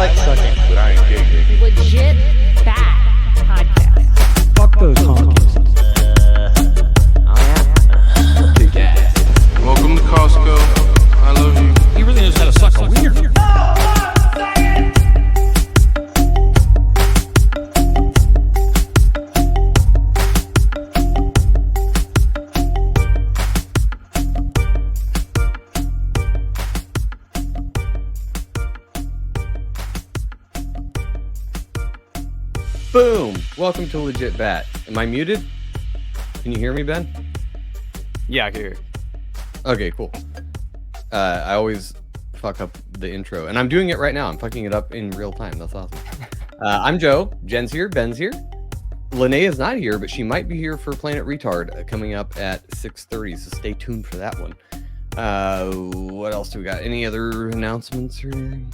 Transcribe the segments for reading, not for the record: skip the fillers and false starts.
like sucking, but I ain't gay. Legit bad podcast. Fuck those honkies. Welcome to Costco. I love you. He really knows how to suck a wiener. Boom! Welcome to Legit Bat. Am I muted? Can you hear me, Ben? Yeah, I can hear you. Okay, cool. I always fuck up the intro, and I'm doing it right now. I'm fucking it up in real time. That's awesome. I'm Joe. Jen's here. Ben's here. Lene is not here, but she might be here for Planet Retard coming up at 6:30, so stay tuned for that one. What else do we got? Any other announcements or anything?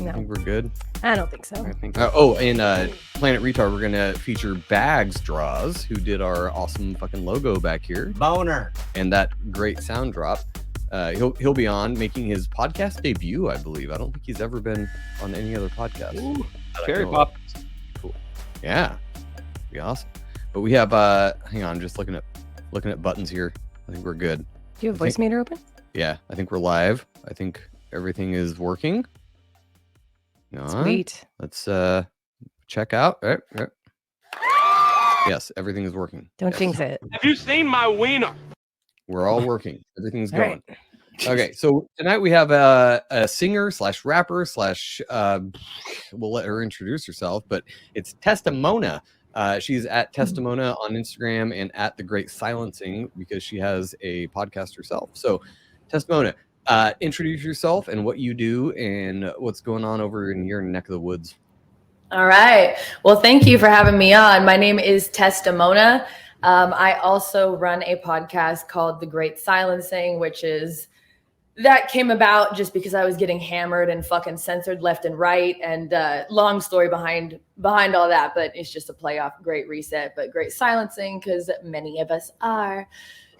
No, I think we're good. I don't think so. I think In Planet Retard, we're gonna feature Bags Draws, who did our awesome fucking logo back here, Boner. and that great sound drop. He'll be on making his podcast debut, I believe. I don't think he's ever been on any other podcast. Ooh, that I cherry know pop. of. Cool. Yeah, be awesome. But we have hang on, just looking at buttons here. I think we're good. Do you have voice meter open? Yeah, I think we're live. I think everything is working. Sweet. Let's check out. Yes, everything is working. Don't jinx it. Have you seen my wiener? We're all working. Everything's All going. right. Okay, so tonight we have a singer slash rapper slash we'll let her introduce herself, but it's Tesstamona. She's at Tesstamona on Instagram and at The Great Silencing because she has a podcast herself. So Tesstamona, introduce yourself and what you do and what's going on over in your neck of the woods. All right. Well, thank you for having me on. My name is Tesstamona. I also run a podcast called The Great Silencing, that came about just because I was getting hammered and fucking censored left and right. And long story behind all that, but it's just a play off Great Reset, but Great Silencing because many of us are.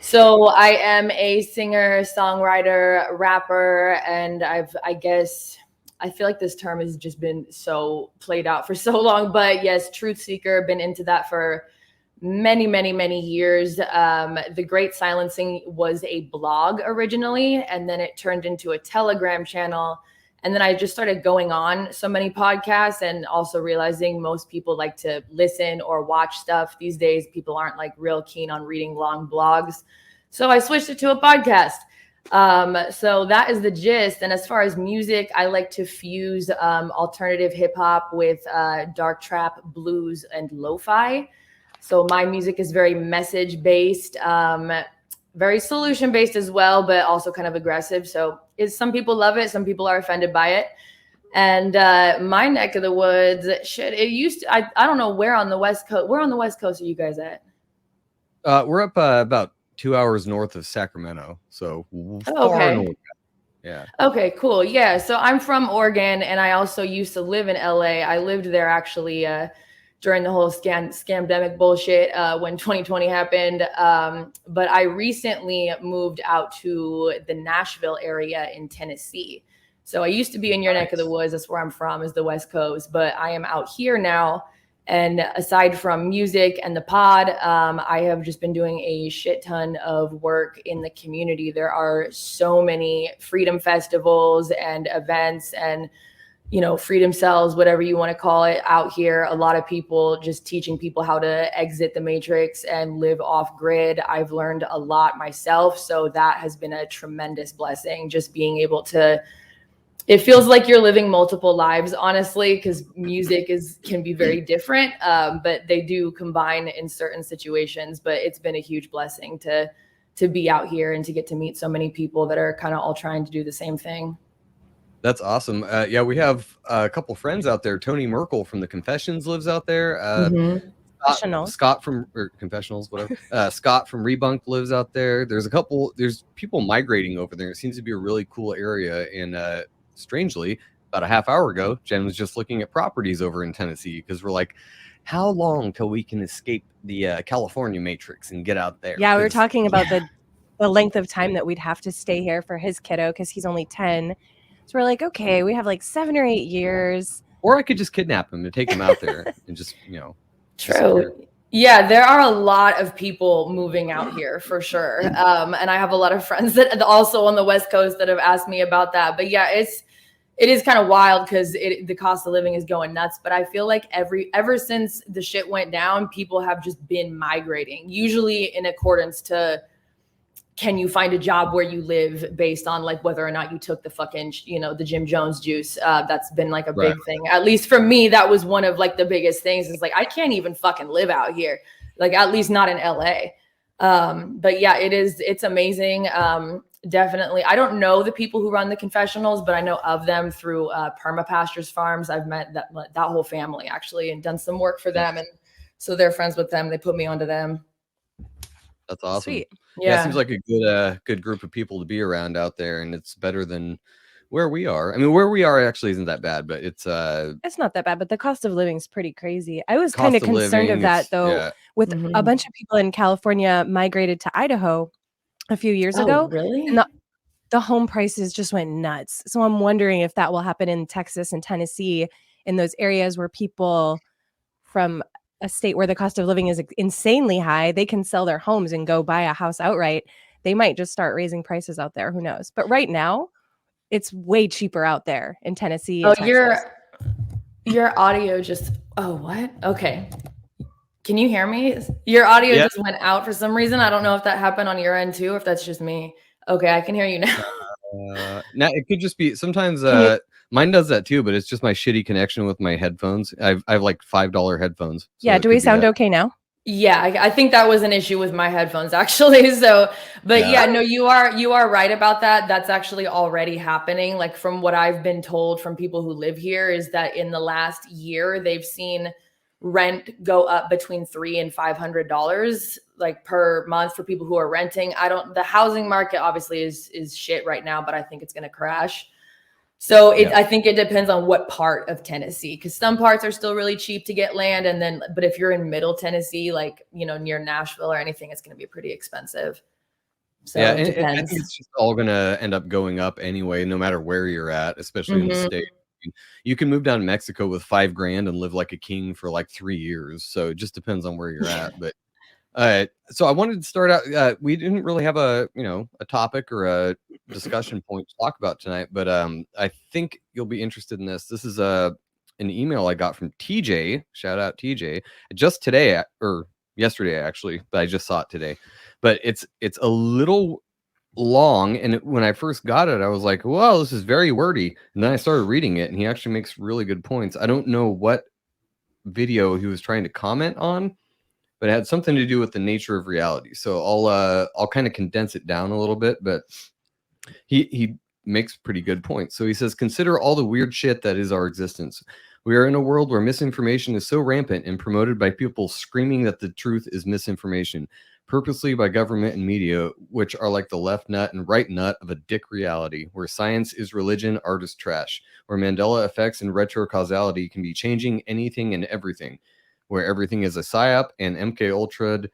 So I am a singer, songwriter, rapper, and I feel like this term has just been so played out for so long, but yes, truth seeker, been into that for many, many, many years. The Great Silencing was a blog originally, and then it turned into a Telegram channel. And then I just started going on so many podcasts and also realizing most people like to listen or watch stuff. These days, people aren't like real keen on reading long blogs. So I switched it to a podcast. So that is the gist. And as far as music, I like to fuse alternative hip hop with dark trap, blues, and lo-fi. So my music is very message based, very solution based as well, but also kind of aggressive. So some people love it. Some people are offended by it. And my neck of the woods, I don't know where on the West Coast. Where on the West Coast are you guys at? We're up about 2 hours north of Sacramento. So far north. Yeah. Okay, cool. Yeah. So I'm from Oregon and I also used to live in LA. I lived there actually during the whole scamdemic bullshit when 2020 happened. But I recently moved out to the Nashville area in Tennessee. So I used to be in your neck of the woods. That's where I'm from, is the West Coast. But I am out here now. And aside from music and the pod, I have just been doing a shit ton of work in the community. There are so many freedom festivals and events and freedom cells, whatever you want to call it, out here. A lot of people just teaching people how to exit the matrix and live off grid. I've learned a lot myself. So that has been a tremendous blessing, just being able to, it feels like you're living multiple lives, honestly, because music can be very different, but they do combine in certain situations. But it's been a huge blessing to be out here and to get to meet so many people that are kind of all trying to do the same thing. That's awesome. Yeah, we have a couple friends out there. Tony Merkel from the Confessions lives out there. Scott from Confessionals, whatever. Scott from Rebunk lives out there. There's people migrating over there. It seems to be a really cool area. And strangely, about a half hour ago, Jen was just looking at properties over in Tennessee because we're like, how long till we can escape the California matrix and get out there? Yeah, we were talking about the length of time that we'd have to stay here for his kiddo because he's only 10. So we're like, okay, we have like 7 or 8 years. Or I could just kidnap him and take him out there and just, disappear. True. Yeah, there are a lot of people moving out here for sure. And I have a lot of friends that also on the West Coast that have asked me about that. But yeah, it is kind of wild because the cost of living is going nuts. But I feel like ever since the shit went down, people have just been migrating, usually in accordance to, can you find a job where you live based on like whether or not you took the fucking, the Jim Jones juice. That's been like a big thing. At least for me, that was one of like the biggest things. It's like, I can't even fucking live out here. Like, at least not in LA. But yeah, it's amazing. Definitely. I don't know the people who run the confessionals, but I know of them through Permapastures Farms. I've met that whole family actually and done some work for them. And so they're friends with them. They put me onto them. That's awesome. Sweet. Yeah, it seems like a good group of people to be around out there, and it's better than where we are. I mean, where we are actually isn't that bad, but it's not that bad, but the cost of living is pretty crazy. I was kind of concerned of that though, with a bunch of people in California migrated to Idaho a few years ago. Really? And the home prices just went nuts. So I'm wondering if that will happen in Texas and Tennessee, in those areas where people from a state where the cost of living is insanely high, they can sell their homes and go buy a house outright. They might just start raising prices out there. Who knows? But right now, it's way cheaper out there in Tennessee. Oh, your audio just. Oh, what? Okay. Can you hear me? Your audio just went out for some reason. I don't know if that happened on your end too, or if that's just me. Okay, I can hear you now. Now it could just be sometimes. Mine does that too, but it's just my shitty connection with my headphones. I have like $5 headphones. So yeah. Do we sound okay now? Yeah, I think that was an issue with my headphones actually. So, but yeah, no, you are right about that. That's actually already happening. Like from what I've been told from people who live here is that in the last year, they've seen rent go up between $300 and $500 like per month for people who are renting. The housing market obviously is shit right now, but I think it's going to crash. So I think it depends on what part of Tennessee, because some parts are still really cheap to get land. But if you're in middle Tennessee, like, near Nashville or anything, it's going to be pretty expensive. So yeah, and I think it's just all going to end up going up anyway, no matter where you're at, especially in the state. You can move down to Mexico with $5,000 and live like a king for like 3 years. So it just depends on where you're at. But so I wanted to start out. We didn't really have a topic or a discussion point to talk about tonight, but I think you'll be interested in this. This is an email I got from TJ. Shout out TJ. Just today or yesterday actually, but I just saw it today. But it's a little long, and when I first got it, I was like, "Well, this is very wordy." And then I started reading it, and he actually makes really good points. I don't know what video he was trying to comment on, but it had something to do with the nature of reality. So I'll kind of condense it down a little bit, but he makes pretty good points. So he says, consider all the weird shit that is our existence. We are in a world where misinformation is so rampant and promoted by people screaming that the truth is misinformation, purposely by government and media, which are like the left nut and right nut of a dick reality, where science is religion, art is trash, where Mandela effects and retrocausality can be changing anything and everything, where everything is a psyop and MK Ultra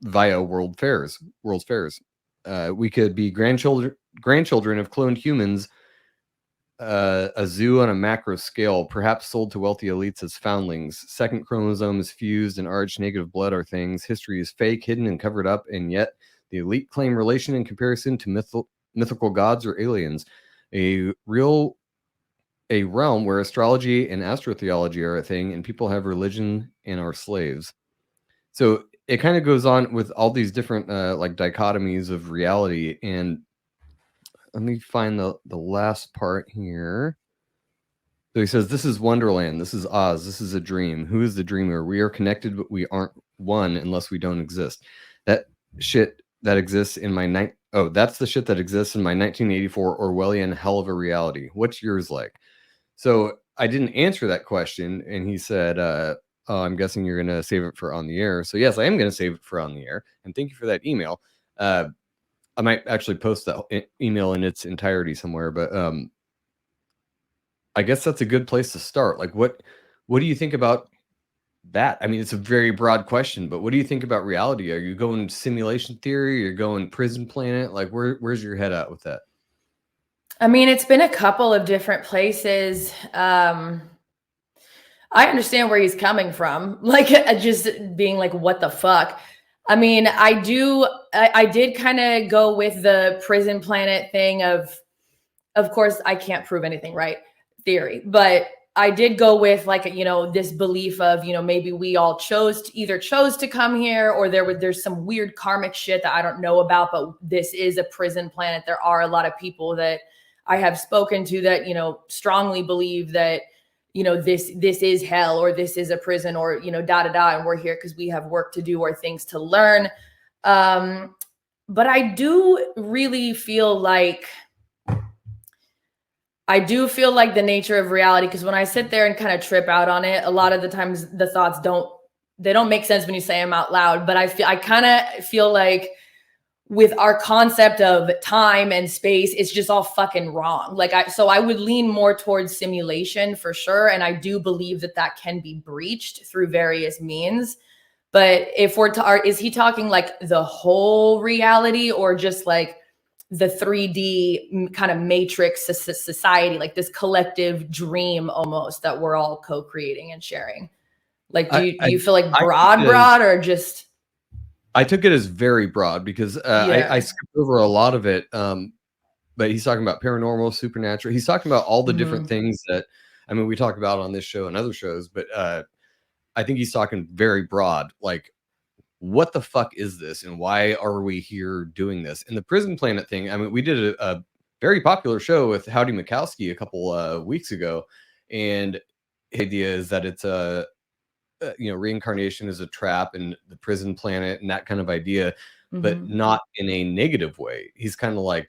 via World's Fairs. We could be grandchildren of cloned humans, a zoo on a macro scale, perhaps sold to wealthy elites as foundlings. Second chromosome is fused and RH negative blood are things. History is fake, hidden, and covered up, and yet the elite claim relation in comparison to mythical gods or aliens. A realm where astrology and astrotheology are a thing, and people have religion and are slaves. So it kind of goes on with all these different like dichotomies of reality. And let me find the last part here. So he says, this is Wonderland. This is Oz. This is a dream. Who is the dreamer? We are connected, but we aren't one unless we don't exist. That shit that exists in my that's the shit that exists in my 1984 Orwellian hell of a reality. What's yours like? So I didn't answer that question. And he said, I'm guessing you're going to save it for on the air. So yes, I am going to save it for on the air. And thank you for that email. I might actually post that email in its entirety somewhere, but I guess that's a good place to start. Like, what do you think about that? I mean, it's a very broad question, but what do you think about reality? Are you going simulation theory? You're going prison planet? Like, where's your head at with that? I mean, it's been a couple of different places. I understand where he's coming from, like just being like, what the fuck? I mean, I did kind of go with the prison planet thing of course, I can't prove anything, right? Theory, but I did go with like, this belief of, maybe we all chose to come here, or there's some weird karmic shit that I don't know about, but this is a prison planet. There are a lot of people that I have spoken to that, strongly believe that, this is hell, or this is a prison, or, and we're here because we have work to do or things to learn. But I do really feel like the nature of reality, because when I sit there and kind of trip out on it, a lot of the times the thoughts don't make sense when you say them out loud. But I kind of feel like with our concept of time and space, it's just all fucking wrong. So I would lean more towards simulation for sure. And I do believe that can be breached through various means. But if is he talking like the whole reality, or just like the 3D kind of matrix society, like this collective dream almost that we're all co-creating and sharing? Like, do you feel like broad, or just? I took it as very broad because I skipped over a lot of it. But he's talking about paranormal, supernatural. He's talking about all the different things that, I mean, we talk about on this show and other shows, but I think he's talking very broad, like, what the fuck is this? And why are we here doing this? And the prison planet thing, I mean, we did a very popular show with Howdy Mikowski a couple weeks ago. And the idea is that it's reincarnation is a trap, and the prison planet and that kind of idea, but not in a negative way. He's kind of like,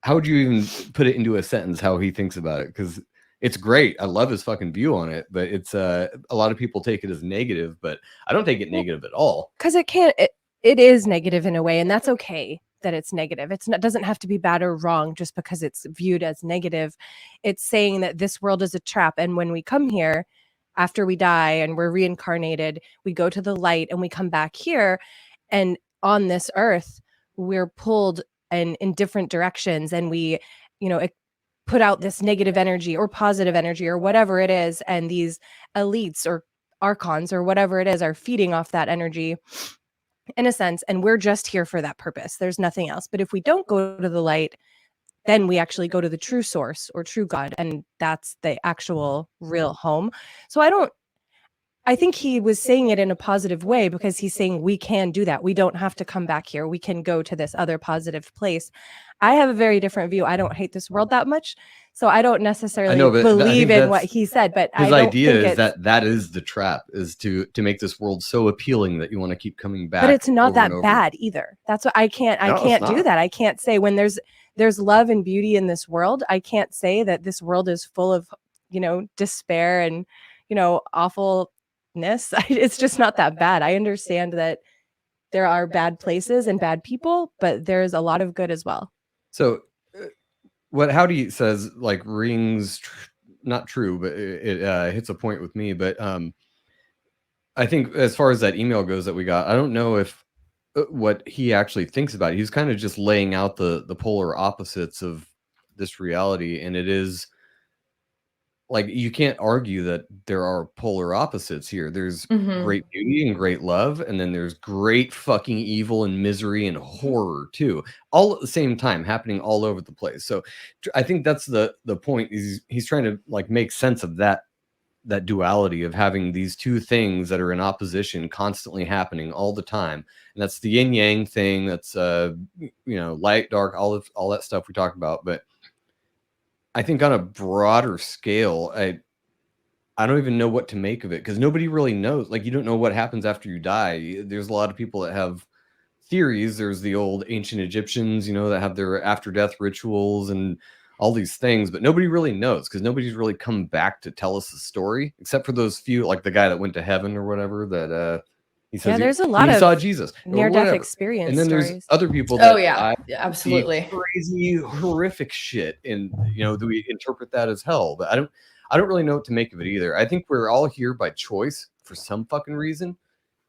how would you even put it into a sentence how he thinks about it? Because it's great. I love his fucking view on it, but it's a lot of people take it as negative, but I don't take it negative at all. Because it is negative in a way, and that's okay that it's negative. It doesn't have to be bad or wrong just because it's viewed as negative. It's saying that this world is a trap, and when we come here, after we die and we're reincarnated, we go to the light and we come back here, and on this earth, we're pulled in different directions, and we, put out this negative energy or positive energy or whatever it is, and these elites or archons or whatever it is are feeding off that energy in a sense, and we're just here for that purpose. There's nothing else. But if we don't go to the light, then we actually go to the true source or true God, and that's the actual real home. So I think he was saying it in a positive way, because he's saying we can do that. We don't have to come back here. We can go to this other positive place. I have a very different view. I don't hate this world that much, so I don't necessarily believe in what he said. But his idea is that is the trap, is to make this world so appealing that you want to keep coming back. But it's not that bad either. That's what I can't do that. I can't say when there's love and beauty in this world. I can't say that this world is full of, despair and, awfulness. It's just not that bad. I understand that there are bad places and bad people, but there's a lot of good as well. So what Howdy says, like, rings not true, but it hits a point with me. But I think as far as that email goes that we got, I don't know if what he actually thinks about it. He's kind of just laying out the polar opposites of this reality, and it is like, you can't argue that there are polar opposites here. There's great beauty and great love, and then there's great fucking evil and misery and horror too, all at the same time, happening all over the place. So I think that's the point. He's trying to like make sense of that duality of having these two things that are in opposition constantly happening all the time. And that's the yin yang thing. That's light, dark, all that stuff we talk about. But I think on a broader scale, I don't even know what to make of it, because nobody really knows. Like, you don't know what happens after you die. There's a lot of people that have theories. There's the old ancient Egyptians, that have their after death rituals and all these things, but nobody really knows, because nobody's really come back to tell us the story, except for those few, like the guy that went to heaven or whatever, that he says there's a lot of saw Jesus near-death experience, and then stories. There's other people that absolutely crazy horrific shit, and do we interpret that as hell? But I don't really know what to make of it either. I think we're all here by choice for some fucking reason,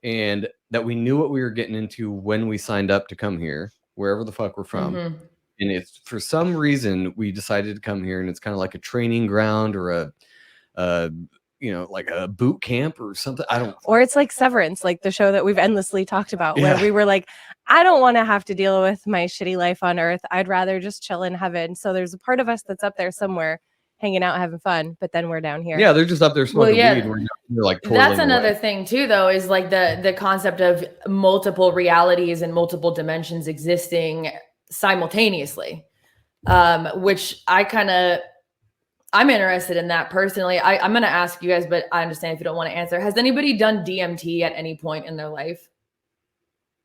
and that we knew what we were getting into when we signed up to come here, wherever the fuck we're from. And it's for some reason we decided to come here, and it's kind of like a training ground or a like a boot camp or something. I don't. Or it's like Severance, like the show that we've endlessly talked about, where Yeah. we were like, I don't want to have to deal with my shitty life on earth. I'd rather just chill in heaven. So there's a part of us that's up there somewhere hanging out, having fun, but then we're down here. Yeah, they're just up there smoking weed. We're like that's another away. thing too, though, is like the concept of multiple realities and multiple dimensions existing simultaneously, which I'm interested in that personally. I'm going to ask you guys, but I understand if you don't want to answer. Has anybody done DMT at any point in their life?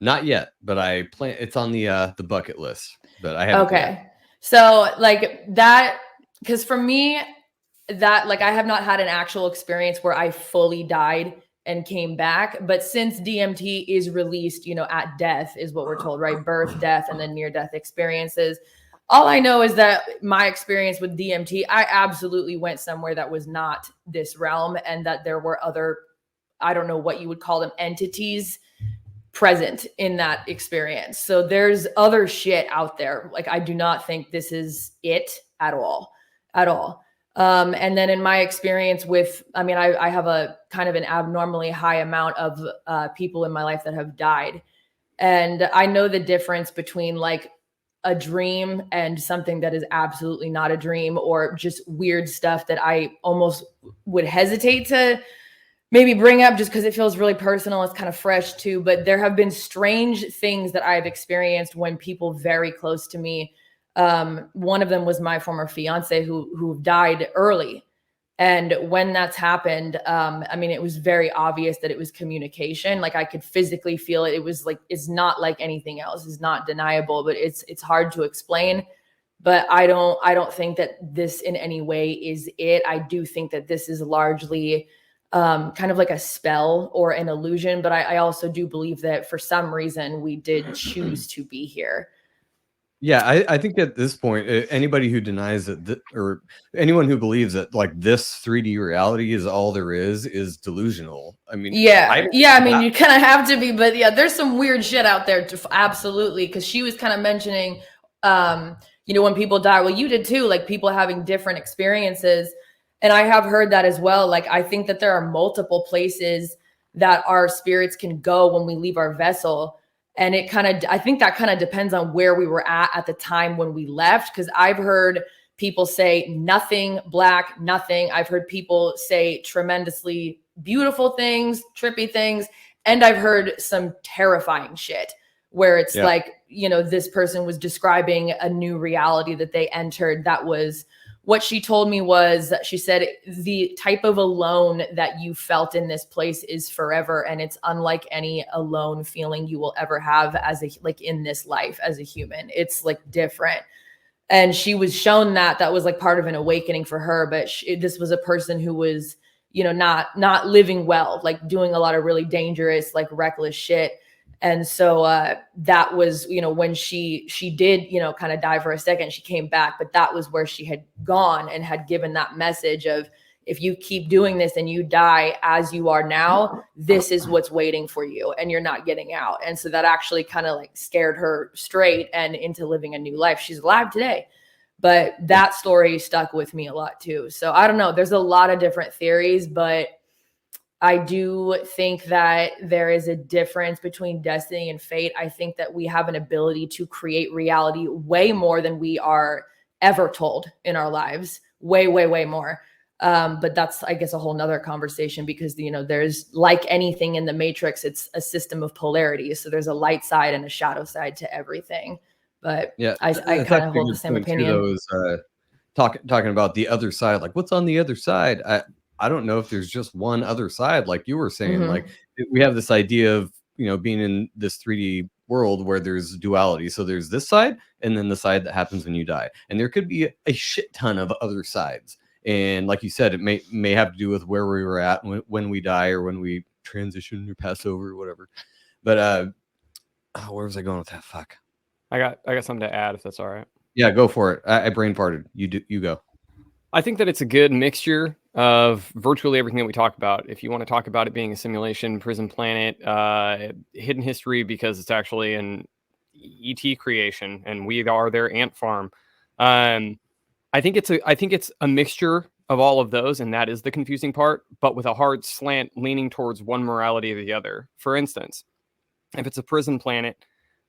Not yet, but I plan. It's on the bucket list, but I haven't. Okay, yet. So like that, because for me, that like I have not had an actual experience where I fully died and came back. But since DMT is released, at death is what we're told, right? Birth, death, and then near-death experiences. All I know is that my experience with DMT, I absolutely went somewhere that was not this realm, and that there were other, I don't know what you would call them, entities present in that experience. So there's other shit out there. Like, I do not think this is it at all. And then in my experience with, I have a kind of an abnormally high amount of people in my life that have died. And I know the difference between like a dream and something that is absolutely not a dream, or just weird stuff that I almost would hesitate to maybe bring up just because it feels really personal. It's kind of fresh too, but there have been strange things that I've experienced when people very close to me. One of them was my former fiance who died early. And when that's happened, it was very obvious that it was communication. Like I could physically feel it. It was like, it's not like anything else. It's not deniable, but it's hard to explain. But I don't think that this in any way is it. I do think that this is largely kind of like a spell or an illusion. But I also do believe that for some reason we did choose to be here. Yeah, I think at this point, anybody who denies that, or anyone who believes that like this 3D reality is all there is delusional. I mean, you kind of have to be, but yeah, there's some weird shit out there. Absolutely, because she was kind of mentioning, when people die. Well, you did too, like people having different experiences, and I have heard that as well. Like I think that there are multiple places that our spirits can go when we leave our vessel. And I think that kind of depends on where we were at the time when we left. Because I've heard people say nothing, black, nothing. I've heard people say tremendously beautiful things, trippy things. And I've heard some terrifying shit where it's like, this person was describing a new reality that they entered. That was what she told me was that she said the type of alone that you felt in this place is forever. And it's unlike any alone feeling you will ever have in this life as a human. It's like different. And she was shown that was like part of an awakening for her. But this was a person who was, not living well, like doing a lot of really dangerous, like reckless shit. And so that was, when she did, kind of die for a second, she came back, but that was where she had gone and had given that message of, if you keep doing this and you die as you are now, this is what's waiting for you and you're not getting out. And so that actually kind of like scared her straight and into living a new life. She's alive today, but that story stuck with me a lot too. So I don't know, there's a lot of different theories, but I do think that there is a difference between destiny and fate. I think that we have an ability to create reality way more than we are ever told in our lives. Way, way, way more. But that's, I guess, a whole nother conversation because, there's like anything in the Matrix, it's a system of polarity. So there's a light side and a shadow side to everything. But yeah, I kind of hold the same opinion. Talking about the other side, like what's on the other side? I don't know if there's just one other side, like you were saying. Like we have this idea of, being in this 3D world where there's duality. So there's this side and then the side that happens when you die. And there could be a shit ton of other sides. And like you said, it may have to do with where we were at when we die or when we transition or pass over or whatever. But where was I going with that? Fuck. I got something to add if that's all right. Yeah, go for it. I brain farted. You go. I think that it's a good mixture of virtually everything that we talk about. If you want to talk about it being a simulation, prison planet, hidden history, because it's actually an ET creation, and we are their ant farm. I think it's a mixture of all of those, and that is the confusing part, but with a hard slant leaning towards one morality or the other. For instance, if it's a prison planet,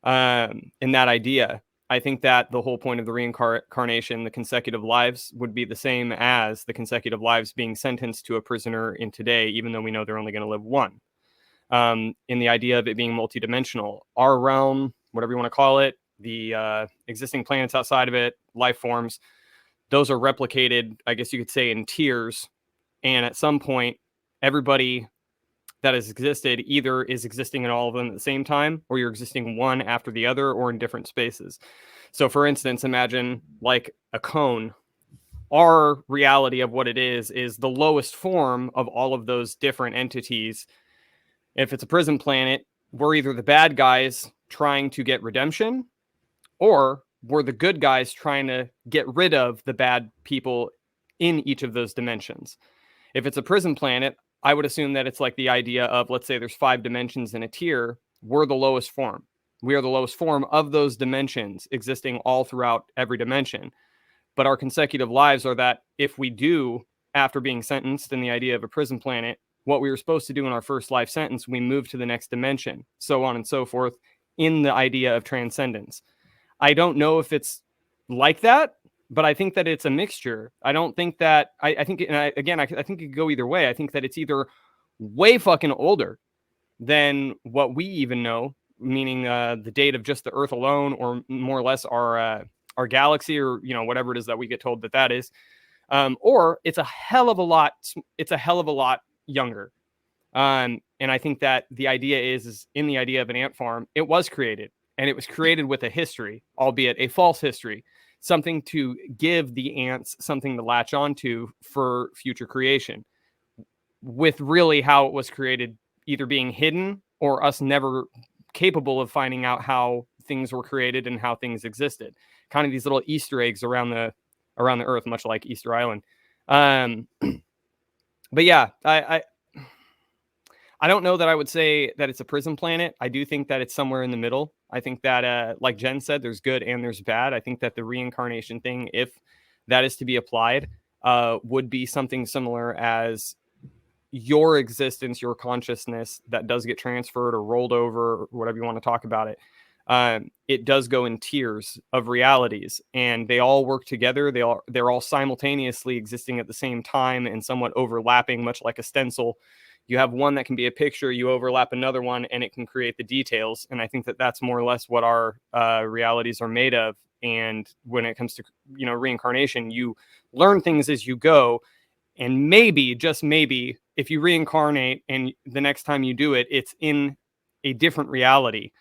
in that idea, I think that the whole point of the reincarnation, the consecutive lives, would be the same as the consecutive lives being sentenced to a prisoner in today, even though we know they're only going to live one. In the idea of it being multidimensional, our realm, whatever you want to call it, the existing planets outside of it, life forms, those are replicated, I guess you could say, in tiers. And at some point, everybody that has existed either is existing in all of them at the same time, or you're existing one after the other, or in different spaces. So for instance, imagine like a cone. Our reality of what it is the lowest form of all of those different entities. If it's a prison planet, we're either the bad guys trying to get redemption, or we're the good guys trying to get rid of the bad people in each of those dimensions. If it's a prison planet, I would assume that it's like the idea of, let's say there's 5 dimensions in a tier. We're the lowest form. We are the lowest form of those dimensions existing all throughout every dimension. But our consecutive lives are that if we do, after being sentenced in the idea of a prison planet, what we were supposed to do in our first life sentence, we move to the next dimension, so on and so forth, in the idea of transcendence. I don't know if it's like that, but I think that it's a mixture. I don't think that, I think, and I think it could go either way. I think that it's either way fucking older than what we even know, meaning the date of just the Earth alone, or more or less our galaxy, or, you know, whatever it is that we get told that is, or it's a hell of a lot younger. And I think that the idea is in the idea of an ant farm, it was created. And it was created with a history, albeit a false history, something to give the ants something to latch onto for future creation, with really how it was created either being hidden or us never capable of finding out how things were created and how things existed. Kind of these little Easter eggs around the Earth, much like Easter Island. But yeah, I don't know that I would say that it's a prison planet. I do think that it's somewhere in the middle. I think that, like Jen said, there's good and there's bad. I think that the reincarnation thing, if that is to be applied, would be something similar as your existence, your consciousness that does get transferred or rolled over, or whatever you want to talk about it. It does go in tiers of realities, and they all work together. They're all simultaneously existing at the same time and somewhat overlapping, much like a stencil. You have one that can be a picture, you overlap another one, and it can create the details. And I think that that's more or less what our realities are made of. And when it comes to, you know, reincarnation, you learn things as you go. And maybe, just maybe, if you reincarnate and the next time you do it, it's in a different reality.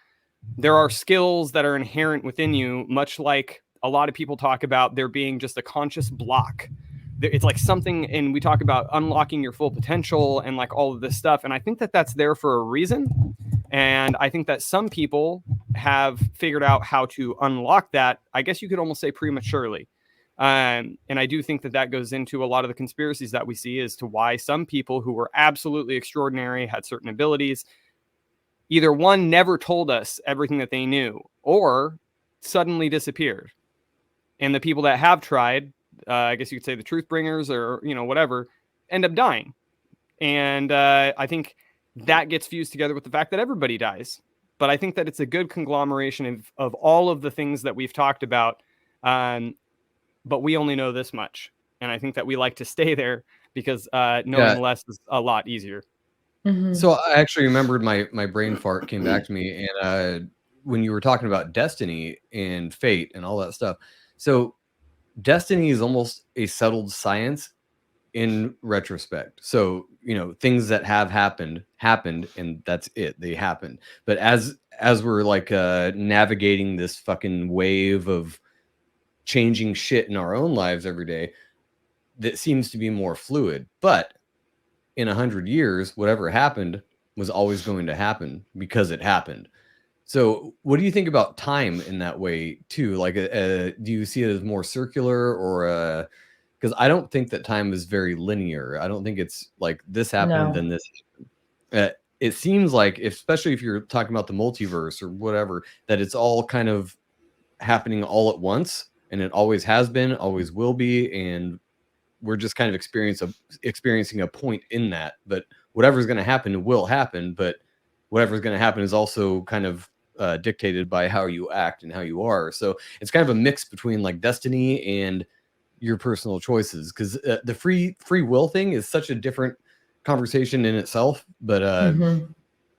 There are skills that are inherent within you, much like a lot of people talk about there being just a conscious block. It's like something, and we talk about unlocking your full potential and like all of this stuff. And I think that that's there for a reason. And I think that some people have figured out how to unlock that, I guess you could almost say prematurely. And I do think that that goes into a lot of the conspiracies that we see as to why some people who were absolutely extraordinary, had certain abilities, either one, never told us everything that they knew, or suddenly disappeared. And the people that have tried, I guess you could say the truth bringers, or, you know, whatever, end up dying. And I think that gets fused together with the fact that everybody dies. But I think that it's a good conglomeration of all of the things that we've talked about. But we only know this much. And I think that we like to stay there because knowing less is a lot easier. Mm-hmm. So I actually remembered my brain fart came back to me. And when you were talking about destiny and fate and all that stuff. So destiny is almost a settled science in retrospect. So, you know, things that have happened, and that's it. They happened. But as we're like navigating this fucking wave of changing shit in our own lives every day, that seems to be more fluid. But in 100 years, whatever happened was always going to happen because it happened. So what do you think about time in that way too? Like, do you see it as more circular, or because I don't think that time is very linear. I don't think it's like this happened, then this happened. it seems like, especially if you're talking about the multiverse or whatever, that it's all kind of happening all at once, and it always has been, always will be, and we're just kind of experiencing a point in that. But whatever's going to happen will happen, but whatever's going to happen is also kind of dictated by how you act and how you are. So it's kind of a mix between like destiny and your personal choices, because the free will thing is such a different conversation in itself. But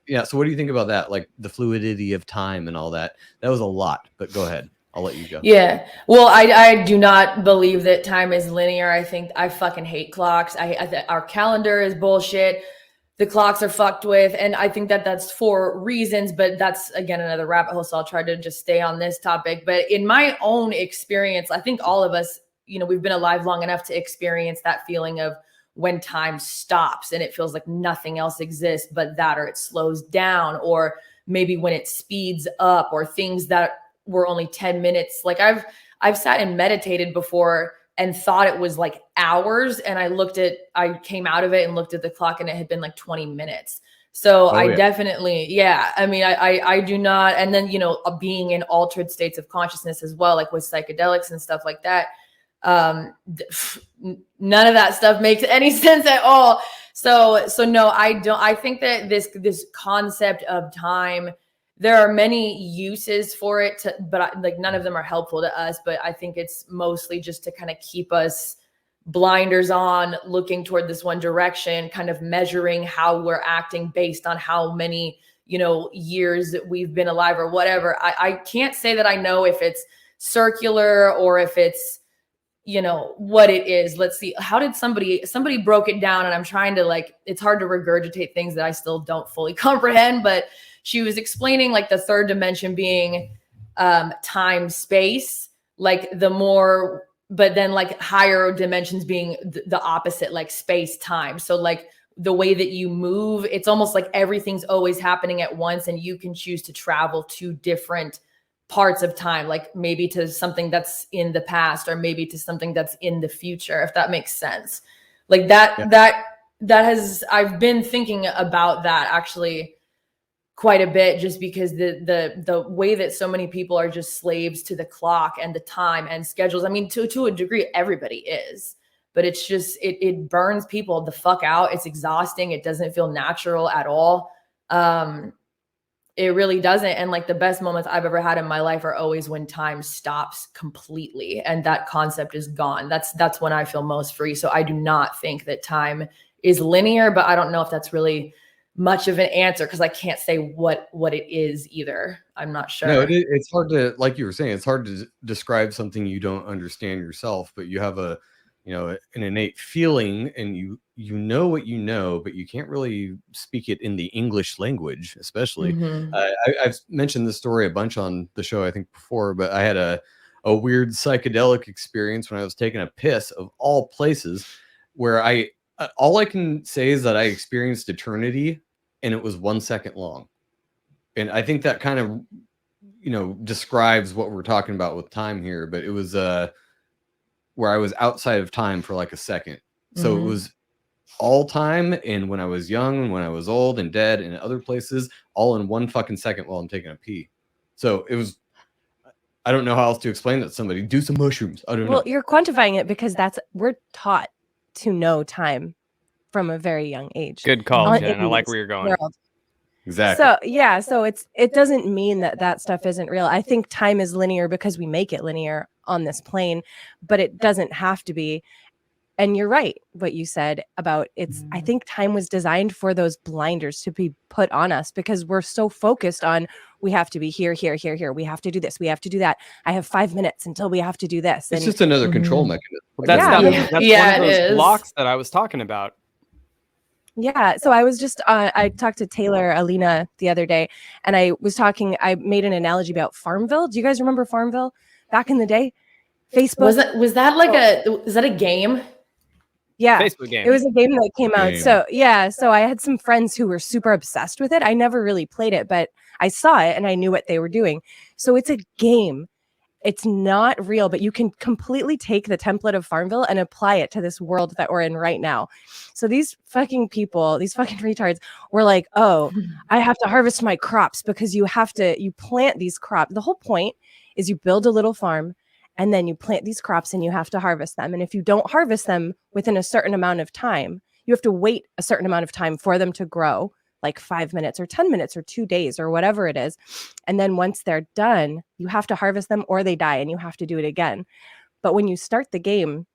yeah, so what do you think about that, like the fluidity of time and all that? That was a lot, but go ahead, I'll let you go. Yeah, well, I do not believe that time is linear. I think I fucking hate clocks. Our calendar is bullshit. The clocks are fucked with, and I think that that's for reasons, but that's again another rabbit hole, so I'll try to just stay on this topic. But in my own experience, I think all of us, we've been alive long enough to experience that feeling of when time stops and it feels like nothing else exists but that, or it slows down, or maybe when it speeds up, or things that were only 10 minutes. Like I've sat and meditated before and thought it was like hours. And I came out of it and looked at the clock and it had been like 20 minutes. So definitely, I mean, I do not. And then, being in altered states of consciousness as well, like with psychedelics and stuff like that. None of that stuff makes any sense at all. So no, I don't. I think that this concept of time, there are many uses for it, but like none of them are helpful to us. But I think it's mostly just to kind of keep us blinders on, looking toward this one direction, kind of measuring how we're acting based on how many, years that we've been alive or whatever. I can't say that I know if it's circular or if it's, what it is. Let's see. How did somebody broke it down, and I'm trying to it's hard to regurgitate things that I still don't fully comprehend, but she was explaining like the third dimension being time, space, like but then like higher dimensions being the opposite, like space, time. So like the way that you move, it's almost like everything's always happening at once, and you can choose to travel to different parts of time, like maybe to something that's in the past or maybe to something that's in the future, if that makes sense. Like I've been thinking about that actually quite a bit, just because the way that so many people are just slaves to the clock and the time and schedules. I mean, to a degree, everybody is, but it's just, it burns people the fuck out. It's exhausting. It doesn't feel natural at all. It really doesn't. And like the best moments I've ever had in my life are always when time stops completely and that concept is gone. That's when I feel most free. So I do not think that time is linear, but I don't know if that's really much of an answer, because I can't say what it is either. I'm not sure. No, it's hard to, like you were saying, it's hard to describe something you don't understand yourself, but you have an innate feeling, and you know what you know, but you can't really speak it in the English language, especially. I've mentioned this story a bunch on the show, I think, before, but I had a weird psychedelic experience when I was taking a piss, of all places, where all I can say is that I experienced eternity, and it was 1 second long. And I think that kind of, describes what we're talking about with time here. But it was where I was outside of time for like a second. So it was all time, and when I was young, and when I was old and dead, and other places, all in 1 fucking second while I'm taking a pee. So it was, I don't know how else to explain that to somebody. Do some mushrooms. I don't know. Well, you're quantifying it because we're taught to know time from a very young age. Good call, Jen. I like where you're going. Exactly. So so it doesn't mean that stuff isn't real. I think time is linear because we make it linear on this plane, but it doesn't have to be. And you're right, what you said about I think time was designed for those blinders to be put on us, because we're so focused on, we have to be here. We have to do this. We have to do that. I have 5 minutes until we have to do this. It's just another control mechanism. That's one of those blocks that I was talking about. Yeah. So I was just, I talked to Taylor Alina the other day, and I made an analogy about Farmville. Do you guys remember Farmville back in the day? Facebook. Was that a game? Yeah. Facebook game. It was a game that came out. So so I had some friends who were super obsessed with it. I never really played it, but I saw it and I knew what they were doing. So it's a game. It's not real, but you can completely take the template of Farmville and apply it to this world that we're in right now. So these fucking people, these fucking retards were like, oh, I have to harvest my crops because you plant these crops. The whole point is you build a little farm and then you plant these crops and you have to harvest them. And if you don't harvest them within a certain amount of time, you have to wait a certain amount of time for them to grow, like 5 minutes or 10 minutes or 2 days or whatever it is. And then once they're done, you have to harvest them or they die and you have to do it again. But when you start the game,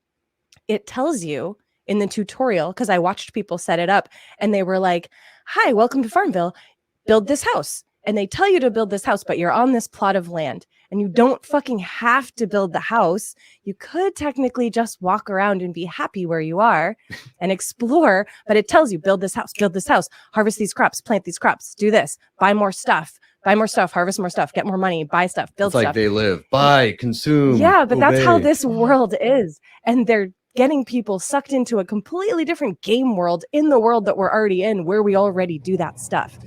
it tells you in the tutorial, because I watched people set it up and they were like, hi, welcome to Farmville, build this house. And they tell you to build this house, but you're on this plot of land and you don't fucking have to build the house. You could technically just walk around and be happy where you are and explore, but it tells you build this house, harvest these crops, plant these crops, do this, buy more stuff, harvest more stuff, get more money, buy stuff, build stuff. It's like they live, buy, consume. Yeah, but obey. That's how this world is. And they're getting people sucked into a completely different game world in the world that we're already in, where we already do that stuff.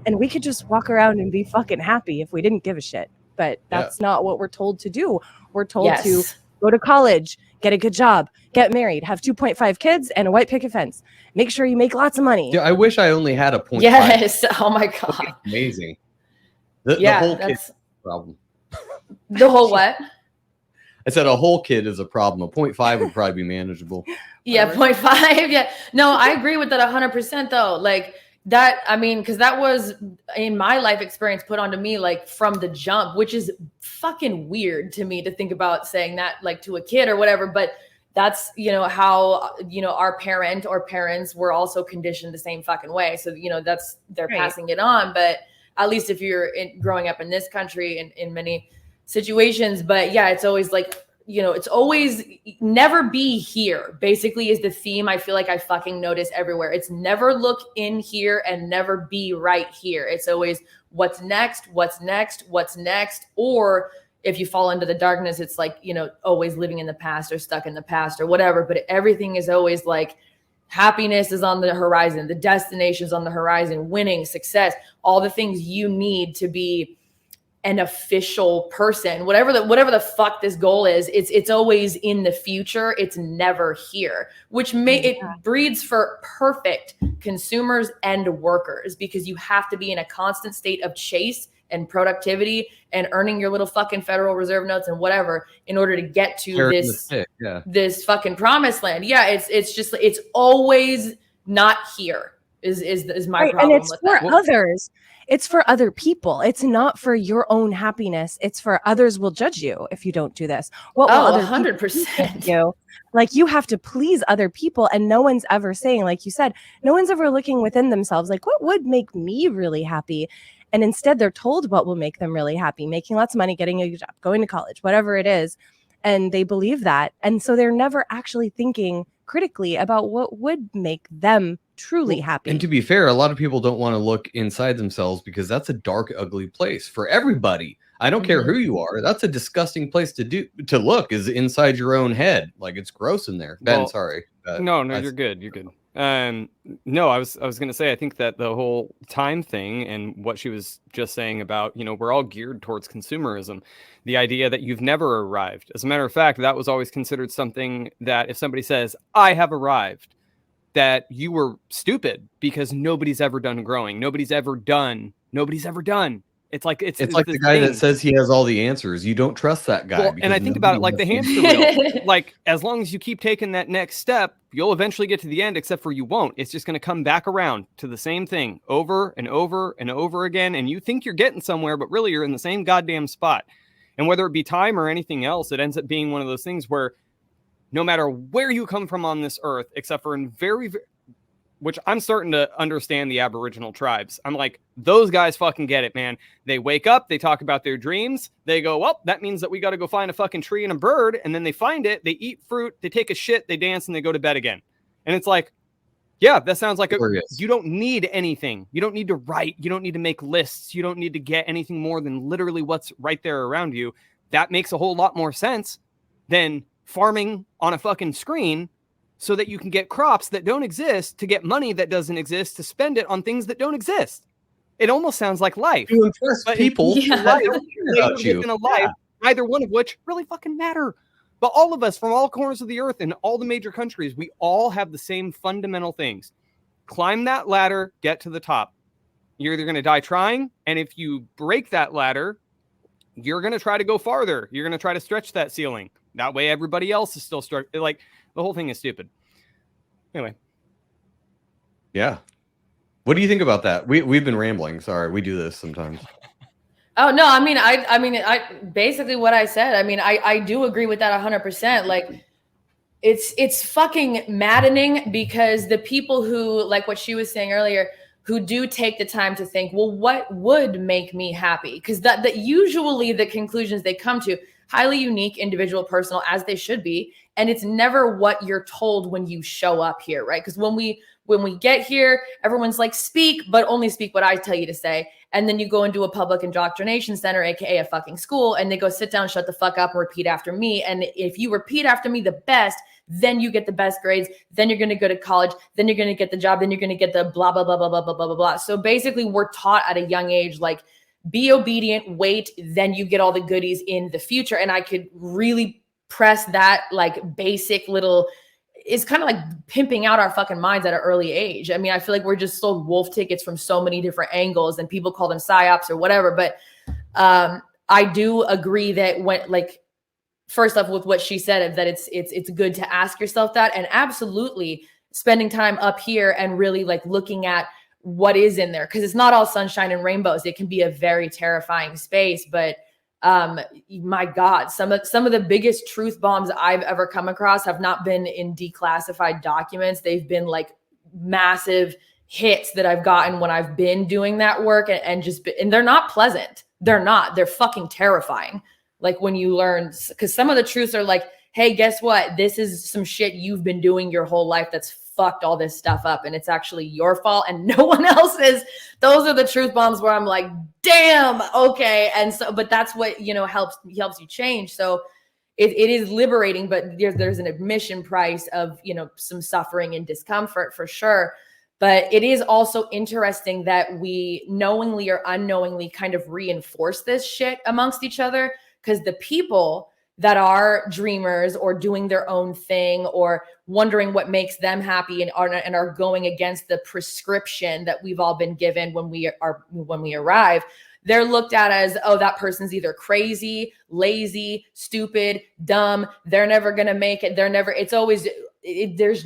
And we could just walk around and be fucking happy if we didn't give a shit. But that's not what we're told to do. We're told to go to college, get a good job, get married, have 2.5 kids and a white picket fence. Make sure you make lots of money. Yeah, I wish I only had a 0.5. Yes. Oh my God. Amazing. The whole kid is a problem. The whole what? I said a whole kid is a problem. A 0.5 would probably be manageable. Yeah, 0.5. Yeah. No, I agree with that 100% though. Like that, I mean, because that was in my life experience put onto me like from the jump, which is fucking weird to me to think about saying that like to a kid or whatever. But that's, how, our parent or parents were also conditioned the same fucking way. So, they're passing it on. But at least if you're growing up in this country in many situations. But yeah, it's always like, it's always never be here basically is the theme. I feel like I fucking notice everywhere. It's never look in here and never be right here. It's always what's next. Or if you fall into the darkness, it's like, always living in the past or stuck in the past or whatever. But everything is always like happiness is on the horizon. The destination's on the horizon, winning, success, all the things you need to be an official person, whatever the fuck this goal is, it's always in the future. It's never here, which it breeds for perfect consumers and workers, because you have to be in a constant state of chase and productivity and earning your little fucking Federal Reserve notes and whatever in order to get to this fucking promised land. Yeah. It's always not here is my problem. And it's for others. It's for other people. It's not for your own happiness. It's for others will judge you if you don't do this. What will other 100%. You? Like you have to please other people, and no one's ever saying, like you said, no one's ever looking within themselves, like what would make me really happy? And instead they're told what will make them really happy, making lots of money, getting a job, going to college, whatever it is. And they believe that. And so they're never actually thinking critically about what would make them truly happy. And to be fair, a lot of people don't want to look inside themselves because that's a dark, ugly place for everybody. I don't care who you are. That's a disgusting place to look, is inside your own head. Like it's gross in there. Ben, sorry. No, you're good. You're good. No, I was going to say, I think that the whole time thing and what she was just saying about, we're all geared towards consumerism. The idea that you've never arrived. As a matter of fact, that was always considered something that if somebody says, I have arrived, that you were stupid because nobody's ever done growing. Nobody's ever done. It's like the guy that says he has all the answers. You don't trust that guy. Well, and I think about it like the hamster wheel. Like as long as you keep taking that next step, you'll eventually get to the end, except for you won't. It's just going to come back around to the same thing over and over and over again. And you think you're getting somewhere, but really you're in the same goddamn spot. And whether it be time or anything else, it ends up being one of those things where no matter where you come from on this earth, except for in which I'm starting to understand the Aboriginal tribes. I'm like, those guys fucking get it, man. They wake up, they talk about their dreams. They go, well, that means that we got to go find a fucking tree and a bird. And then they find it, they eat fruit, they take a shit, they dance, and they go to bed again. And it's like, yeah, that sounds like you don't need anything. You don't need to write. You don't need to make lists. You don't need to get anything more than literally what's right there around you. That makes a whole lot more sense than farming on a fucking screen so that you can get crops that don't exist, to get money that doesn't exist, to spend it on things that don't exist. It almost sounds like life. You impress people. Living a life either one of which really fucking matter. But all of us from all corners of the earth and all the major countries, we all have the same fundamental things. Climb that ladder, get to the top. You're either going to die trying, and if you break that ladder, you're going to try to go farther. You're going to try to stretch that ceiling. That way everybody else is still like, the whole thing is stupid. Anyway. Yeah. What do you think about that? We've been rambling. Sorry, we do this sometimes. Oh no, I mean, I basically what I said. I mean, I do agree with that 100%. Like, it's fucking maddening because the people who, like what she was saying earlier, who do take the time to think, well, what would make me happy? Because that usually the conclusions they come to, highly unique, individual, personal, as they should be. And it's never what you're told when you show up here, right? Because when we get here, everyone's like, speak, but only speak what I tell you to say. And then you go into a public indoctrination center, aka a fucking school, and they go, sit down, shut the fuck up, and repeat after me. And if you repeat after me the best, then you get the best grades, then you're going to go to college, then you're going to get the job, then you're going to get the blah, blah, blah, blah, blah, blah, blah, blah, blah. So basically we're taught at a young age, like, be obedient, wait, then you get all the goodies in the future. And I could really press that like basic little, is kind of like pimping out our fucking minds at an early age. I mean, I feel like we're just sold wolf tickets from so many different angles, and people call them psyops or whatever. But I do agree that when, like, first off, with what she said, that it's good to ask yourself that, and absolutely spending time up here and really like looking at what is in there, because it's not all sunshine and rainbows. It can be a very terrifying space, but my God, some of the biggest truth bombs I've ever come across have not been in declassified documents. They've been like massive hits that I've gotten when I've been doing that work, and they're not pleasant. They're fucking terrifying. Like when you learn, because some of the truths are like, hey, guess what? This is some shit you've been doing your whole life that's fucked all this stuff up, and it's actually your fault and no one else's. Those are the truth bombs where I'm like, damn, okay. And so, but that's what, helps you change. So it is liberating, but there's an admission price of, some suffering and discomfort for sure. But it is also interesting that we knowingly or unknowingly kind of reinforce this shit amongst each other, because the people that are dreamers or doing their own thing or wondering what makes them happy and are going against the prescription that we've all been given when we arrive, they're looked at as, oh, that person's either crazy, lazy, stupid, dumb. They're never going to make it.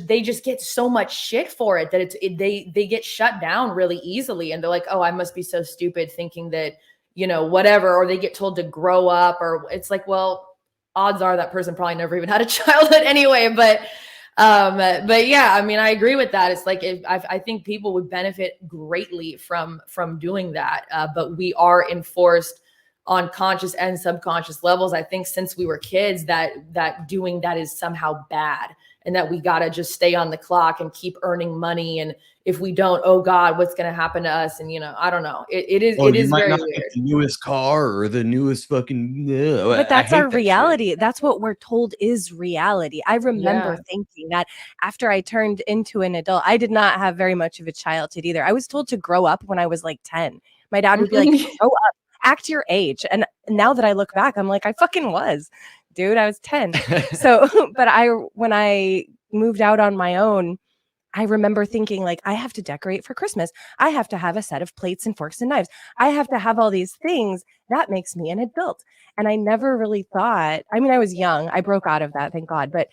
They just get so much shit for it that they get shut down really easily. And they're like, oh, I must be so stupid thinking that, whatever, or they get told to grow up, or it's like, well, odds are that person probably never even had a childhood anyway. But yeah, I mean, I agree with that. It's like, I think people would benefit greatly from doing that. But we are enforced on conscious and subconscious levels, I think, since we were kids, that doing that is somehow bad, and that we got to just stay on the clock and keep earning money. And if we don't, oh God, what's going to happen to us? And, I don't know. It is very weird. The newest car or the newest fucking. But that's our reality. That's what we're told is reality. I remember thinking that after I turned into an adult, I did not have very much of a childhood either. I was told to grow up when I was like 10. My dad would be like, grow up, act your age. And now that I look back, I'm like, I fucking was. Dude, I was 10. So, but when I moved out on my own, I remember thinking, like, I have to decorate for Christmas. I have to have a set of plates and forks and knives. I have to have all these things. That makes me an adult. And I never really thought, I mean, I was young. I broke out of that, thank God. But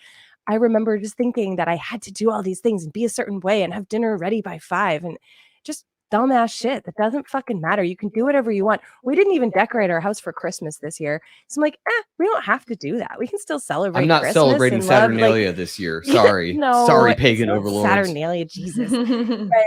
I remember just thinking that I had to do all these things and be a certain way and have dinner ready by 5 and just dumbass shit that doesn't fucking matter. You can do whatever you want. We didn't even decorate our house for Christmas this year. So I'm like, we don't have to do that. We can still celebrate. I'm not Christmas celebrating Saturnalia this year. Sorry. No, sorry, pagan overlords. Saturnalia, Jesus. But,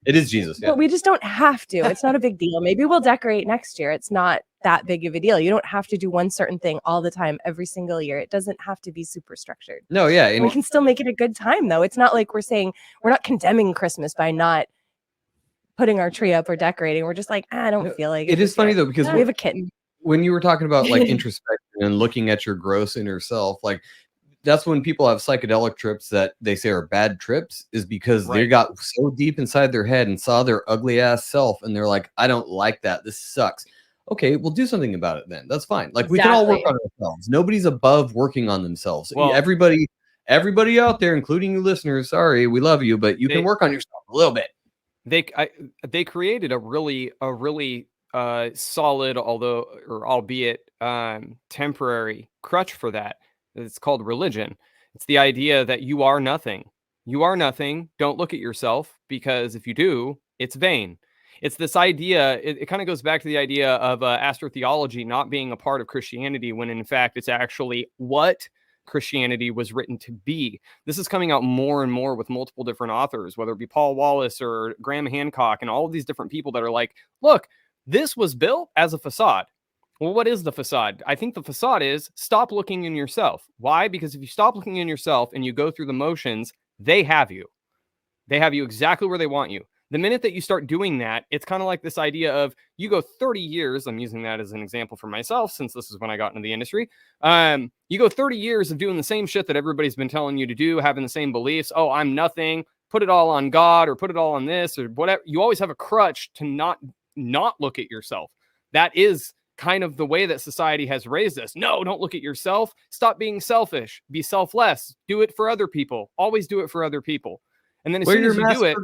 it is Jesus. Yeah. But we just don't have to. It's not a big deal. Maybe we'll decorate next year. It's not that big of a deal. You don't have to do one certain thing all the time, every single year. It doesn't have to be super structured. No, yeah. And we can still make it a good time, though. It's not like we're not condemning Christmas by not putting our tree up or decorating. We're just like, I don't feel like it is funny though, because we have a kitten. When you were talking about like introspection and looking at your gross inner self, like that's when people have psychedelic trips that they say are bad trips, is because they got so deep inside their head and saw their ugly ass self and they're like, I don't like that. This sucks. Okay, we'll do something about it then. That's fine. Like we can all work on ourselves. Nobody's above working on themselves. Well, everybody out there, including you listeners, sorry, we love you, but you can work on yourself a little bit. They created a really solid, albeit temporary crutch for that. It's called religion. It's the idea that you are nothing. You are nothing. Don't look at yourself, because if you do, it's vain. It's this idea. It kind of goes back to the idea of astrotheology not being a part of Christianity, when in fact it's actually what Christianity was written to be. This is coming out more and more with multiple different authors, whether it be Paul Wallace or Graham Hancock and all of these different people that are like, look, this was built as a facade. Well, what is the facade? I think the facade is stop looking in yourself. Why? Because if you stop looking in yourself and you go through the motions, they have you. They have you exactly where they want you. The minute that you start doing that, it's kind of like this idea of you go 30 years. I'm using that as an example for myself, since this is when I got into the industry. You go 30 years of doing the same shit that everybody's been telling you to do, having the same beliefs. Oh, I'm nothing. Put it all on God, or put it all on this, or whatever. You always have a crutch to not look at yourself. That is kind of the way that society has raised us. No, don't look at yourself. Stop being selfish. Be selfless. Do it for other people. Always do it for other people. And then as soon as you do it,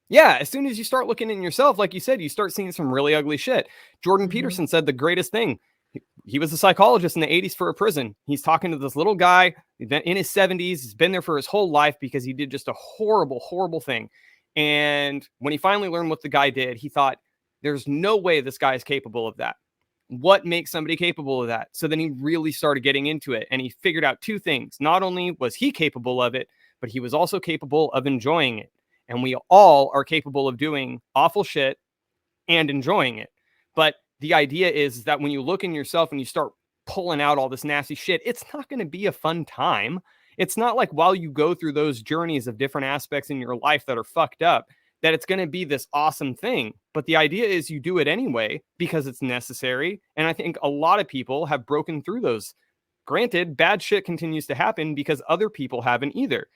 yeah, as soon as you start looking in yourself, like you said, you start seeing some really ugly shit. Jordan Peterson said the greatest thing. He was a psychologist in the 80s for a prison. He's talking to this little guy in his 70s. He's been there for his whole life because he did just a horrible, horrible thing. And when he finally learned what the guy did, he thought, there's no way this guy is capable of that. What makes somebody capable of that? So then he really started getting into it, and he figured out two things. Not only was he capable of it, but he was also capable of enjoying it. And we all are capable of doing awful shit and enjoying it. But the idea is that when you look in yourself and you start pulling out all this nasty shit, it's not going to be a fun time. It's not like while you go through those journeys of different aspects in your life that are fucked up, that it's going to be this awesome thing. But the idea is you do it anyway because it's necessary. And I think a lot of people have broken through those. Granted, bad shit continues to happen because other people haven't either.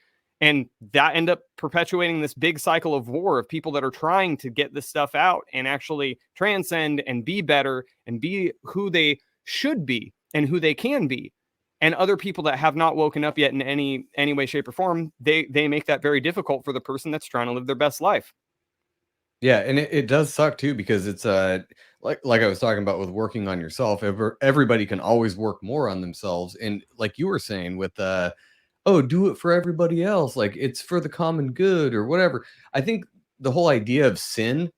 And that end up perpetuating this big cycle of war of people that are trying to get this stuff out and actually transcend and be better and be who they should be and who they can be. And other people that have not woken up yet in any way, shape, or form, they make that very difficult for the person that's trying to live their best life. Yeah, and it does suck too, because it's like I was talking about with working on yourself. Everybody can always work more on themselves, and like you were saying with oh, do it for everybody else, like it's for the common good or whatever. I think the whole idea of sin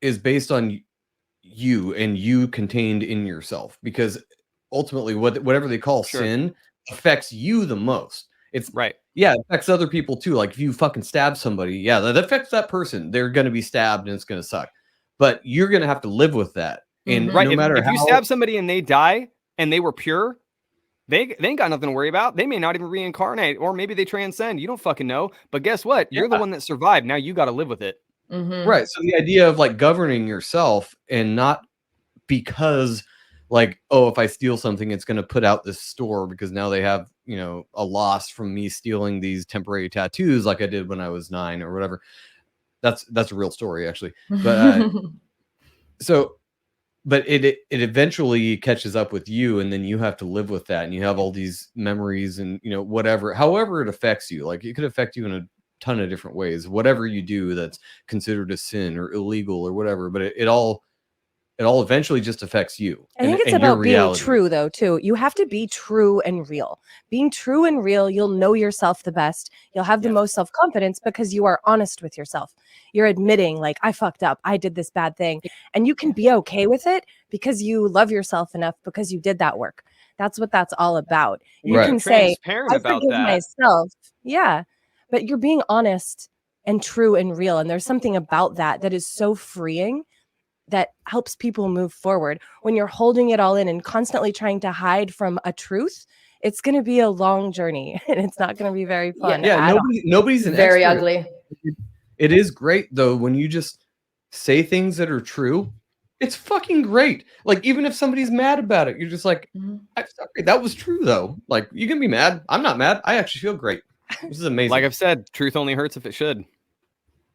is based on you and you contained in yourself, because ultimately whatever they call sin affects you the most. It's right. Yeah, it affects other people too. Like if you fucking stab somebody, yeah, that affects that person. They're going to be stabbed and it's going to suck. But you're going to have to live with that. And right, no matter if you stab somebody and they die and they were pure, they ain't got nothing to worry about. They may not even reincarnate, or maybe they transcend. You don't fucking know. But guess what? You're the one that survived. Now you got to live with it. Right. So the idea of like governing yourself, and not because like, oh, if I steal something, it's going to put out this store because now they have, you know, a loss from me stealing these temporary tattoos like I did when I was 9 or whatever. That's a real story, actually. But but it eventually catches up with you, and then you have to live with that, and you have all these memories and, you know, whatever, however it affects you. Like it could affect you in a ton of different ways, whatever you do that's considered a sin or illegal or whatever, but it all eventually just affects you. I think it's about being true, though, too. You have to be true and real. Being true and real, you'll know yourself the best. You'll have the most self-confidence because you are honest with yourself. You're admitting, like, I fucked up. I did this bad thing. And you can be okay with it because you love yourself enough because you did that work. That's what that's all about. You can say, I forgive myself. Yeah. But you're being honest and true and real. And there's something about that that is so freeing, that helps people move forward. When you're holding it all in and constantly trying to hide from a truth, it's going to be a long journey and it's not going to be very fun. Yeah, nobody's an very expert. Ugly. It is great though when you just say things that are true. It's fucking great. Like even if somebody's mad about it, you're just like, I'm sorry, that was true though. Like you can be mad. I'm not mad. I actually feel great. This is amazing. Like I've said, truth only hurts if it should.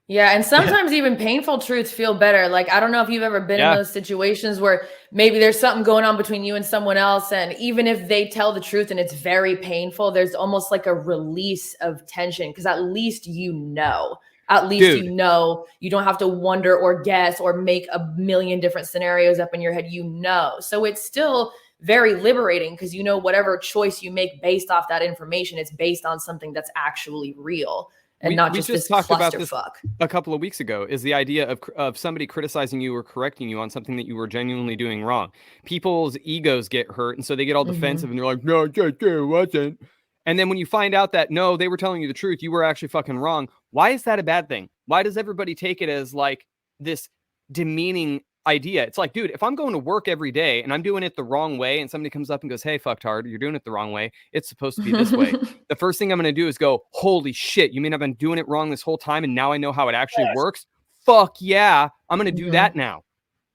Yeah, and sometimes even painful truths feel better. Like, I don't know if you've ever been in those situations where maybe there's something going on between you and someone else, and even if they tell the truth and it's very painful, there's almost like a release of tension because at least you know. At least you know, you don't have to wonder or guess or make a million different scenarios up in your head, you know. So it's still very liberating because you know whatever choice you make based off that information, it's based on something that's actually real. And not just this talked about this clusterfuck. A couple of weeks ago, is the idea of somebody criticizing you or correcting you on something that you were genuinely doing wrong. People's egos get hurt, and so they get all defensive, and they're like, no, it wasn't. And then when you find out that, no, they were telling you the truth, you were actually fucking wrong. Why is that a bad thing? Why does everybody take it as like this demeaning idea? It's like, dude, if I'm going to work every day and I'm doing it the wrong way and somebody comes up and goes, hey, fucktard, you're doing it the wrong way. It's supposed to be this way. The first thing I'm going to do is go, holy shit, you mean I've been doing it wrong this whole time and now I know how it actually works? Fuck yeah, I'm going to do that now.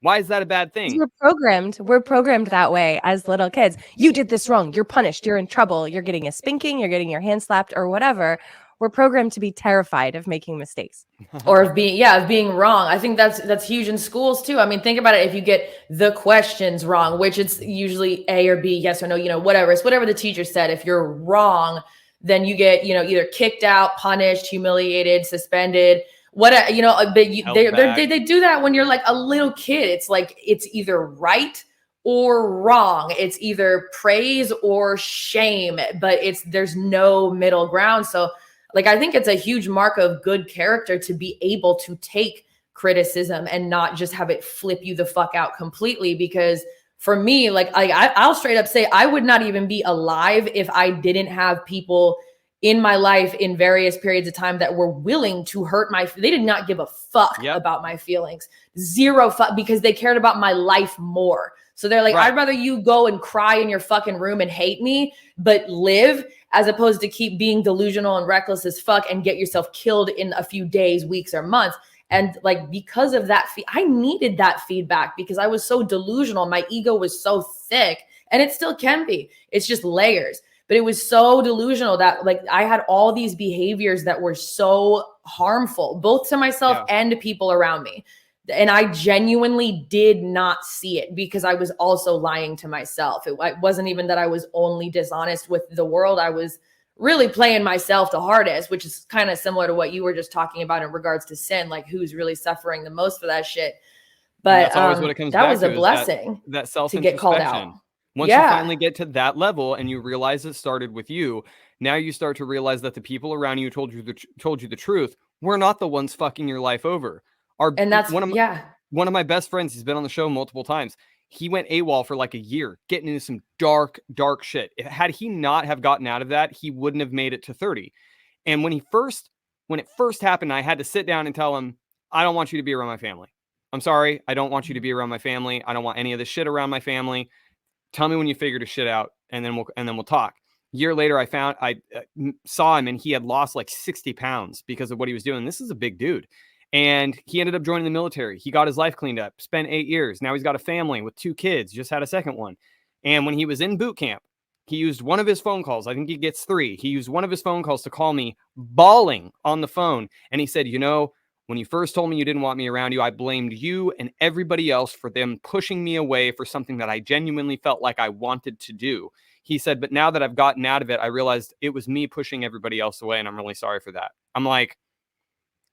Why is that a bad thing? We're programmed that way as little kids. You did this wrong. You're punished. You're in trouble. You're getting a spanking. You're getting your hand slapped or whatever. We're programmed to be terrified of making mistakes or of being wrong. I think that's huge in schools too. I mean, think about it. If you get the questions wrong, which it's usually A or B, yes or no, you know, whatever. It's whatever the teacher said. If you're wrong, then you get, you know, either kicked out, punished, humiliated, suspended, what, you know, but they do that when you're like a little kid. It's like, it's either right or wrong. It's either praise or shame, but there's no middle ground. So like, I think it's a huge mark of good character to be able to take criticism and not just have it flip you the fuck out completely. Because for me, like I'll straight up say I would not even be alive if I didn't have people in my life in various periods of time that were willing to hurt they did not give a fuck about my feelings. Zero fuck, because they cared about my life more. So they're like, I'd rather you go and cry in your fucking room and hate me, but live, as opposed to keep being delusional and reckless as fuck and get yourself killed in a few days, weeks, or months. And like, because of that, I needed that feedback because I was so delusional. My ego was so thick, and it still can be. It's just layers. But it was so delusional that like I had all these behaviors that were so harmful, both to myself and to people around me. And I genuinely did not see it because I was also lying to myself. It wasn't even that I was only dishonest with the world. I was really playing myself the hardest, which is kind of similar to what you were just talking about in regards to sin, like who's really suffering the most for that shit. But that's always what it comes back to. That was a blessing that self to get called out. Once you finally get to that level and you realize it started with you, now you start to realize that the people around you told you the truth. We're not the ones fucking your life over. And that's one of my best friends. He's been on the show multiple times. He went AWOL for like a year, getting into some dark shit. Had he not have gotten out of that, he wouldn't have made it to 30. And when it first happened, I had to sit down and tell him, I don't want you to be around my family. I'm sorry. I don't want you to be around my family. I don't want any of this shit around my family. Tell me when you figure this shit out, and then we'll talk. A year later, I saw him, and he had lost like 60 pounds because of what he was doing. This is a big dude. And he ended up joining the military. He got his life cleaned up, spent 8 years. Now he's got a family with 2 kids, just had a second one. And when he was in boot camp, he used one of his phone calls. I think he gets 3. He used one of his phone calls to call me bawling on the phone. And he said, you know, when you first told me you didn't want me around you, I blamed you and everybody else for them pushing me away for something that I genuinely felt like I wanted to do. He said, but now that I've gotten out of it, I realized it was me pushing everybody else away. And I'm really sorry for that. I'm like,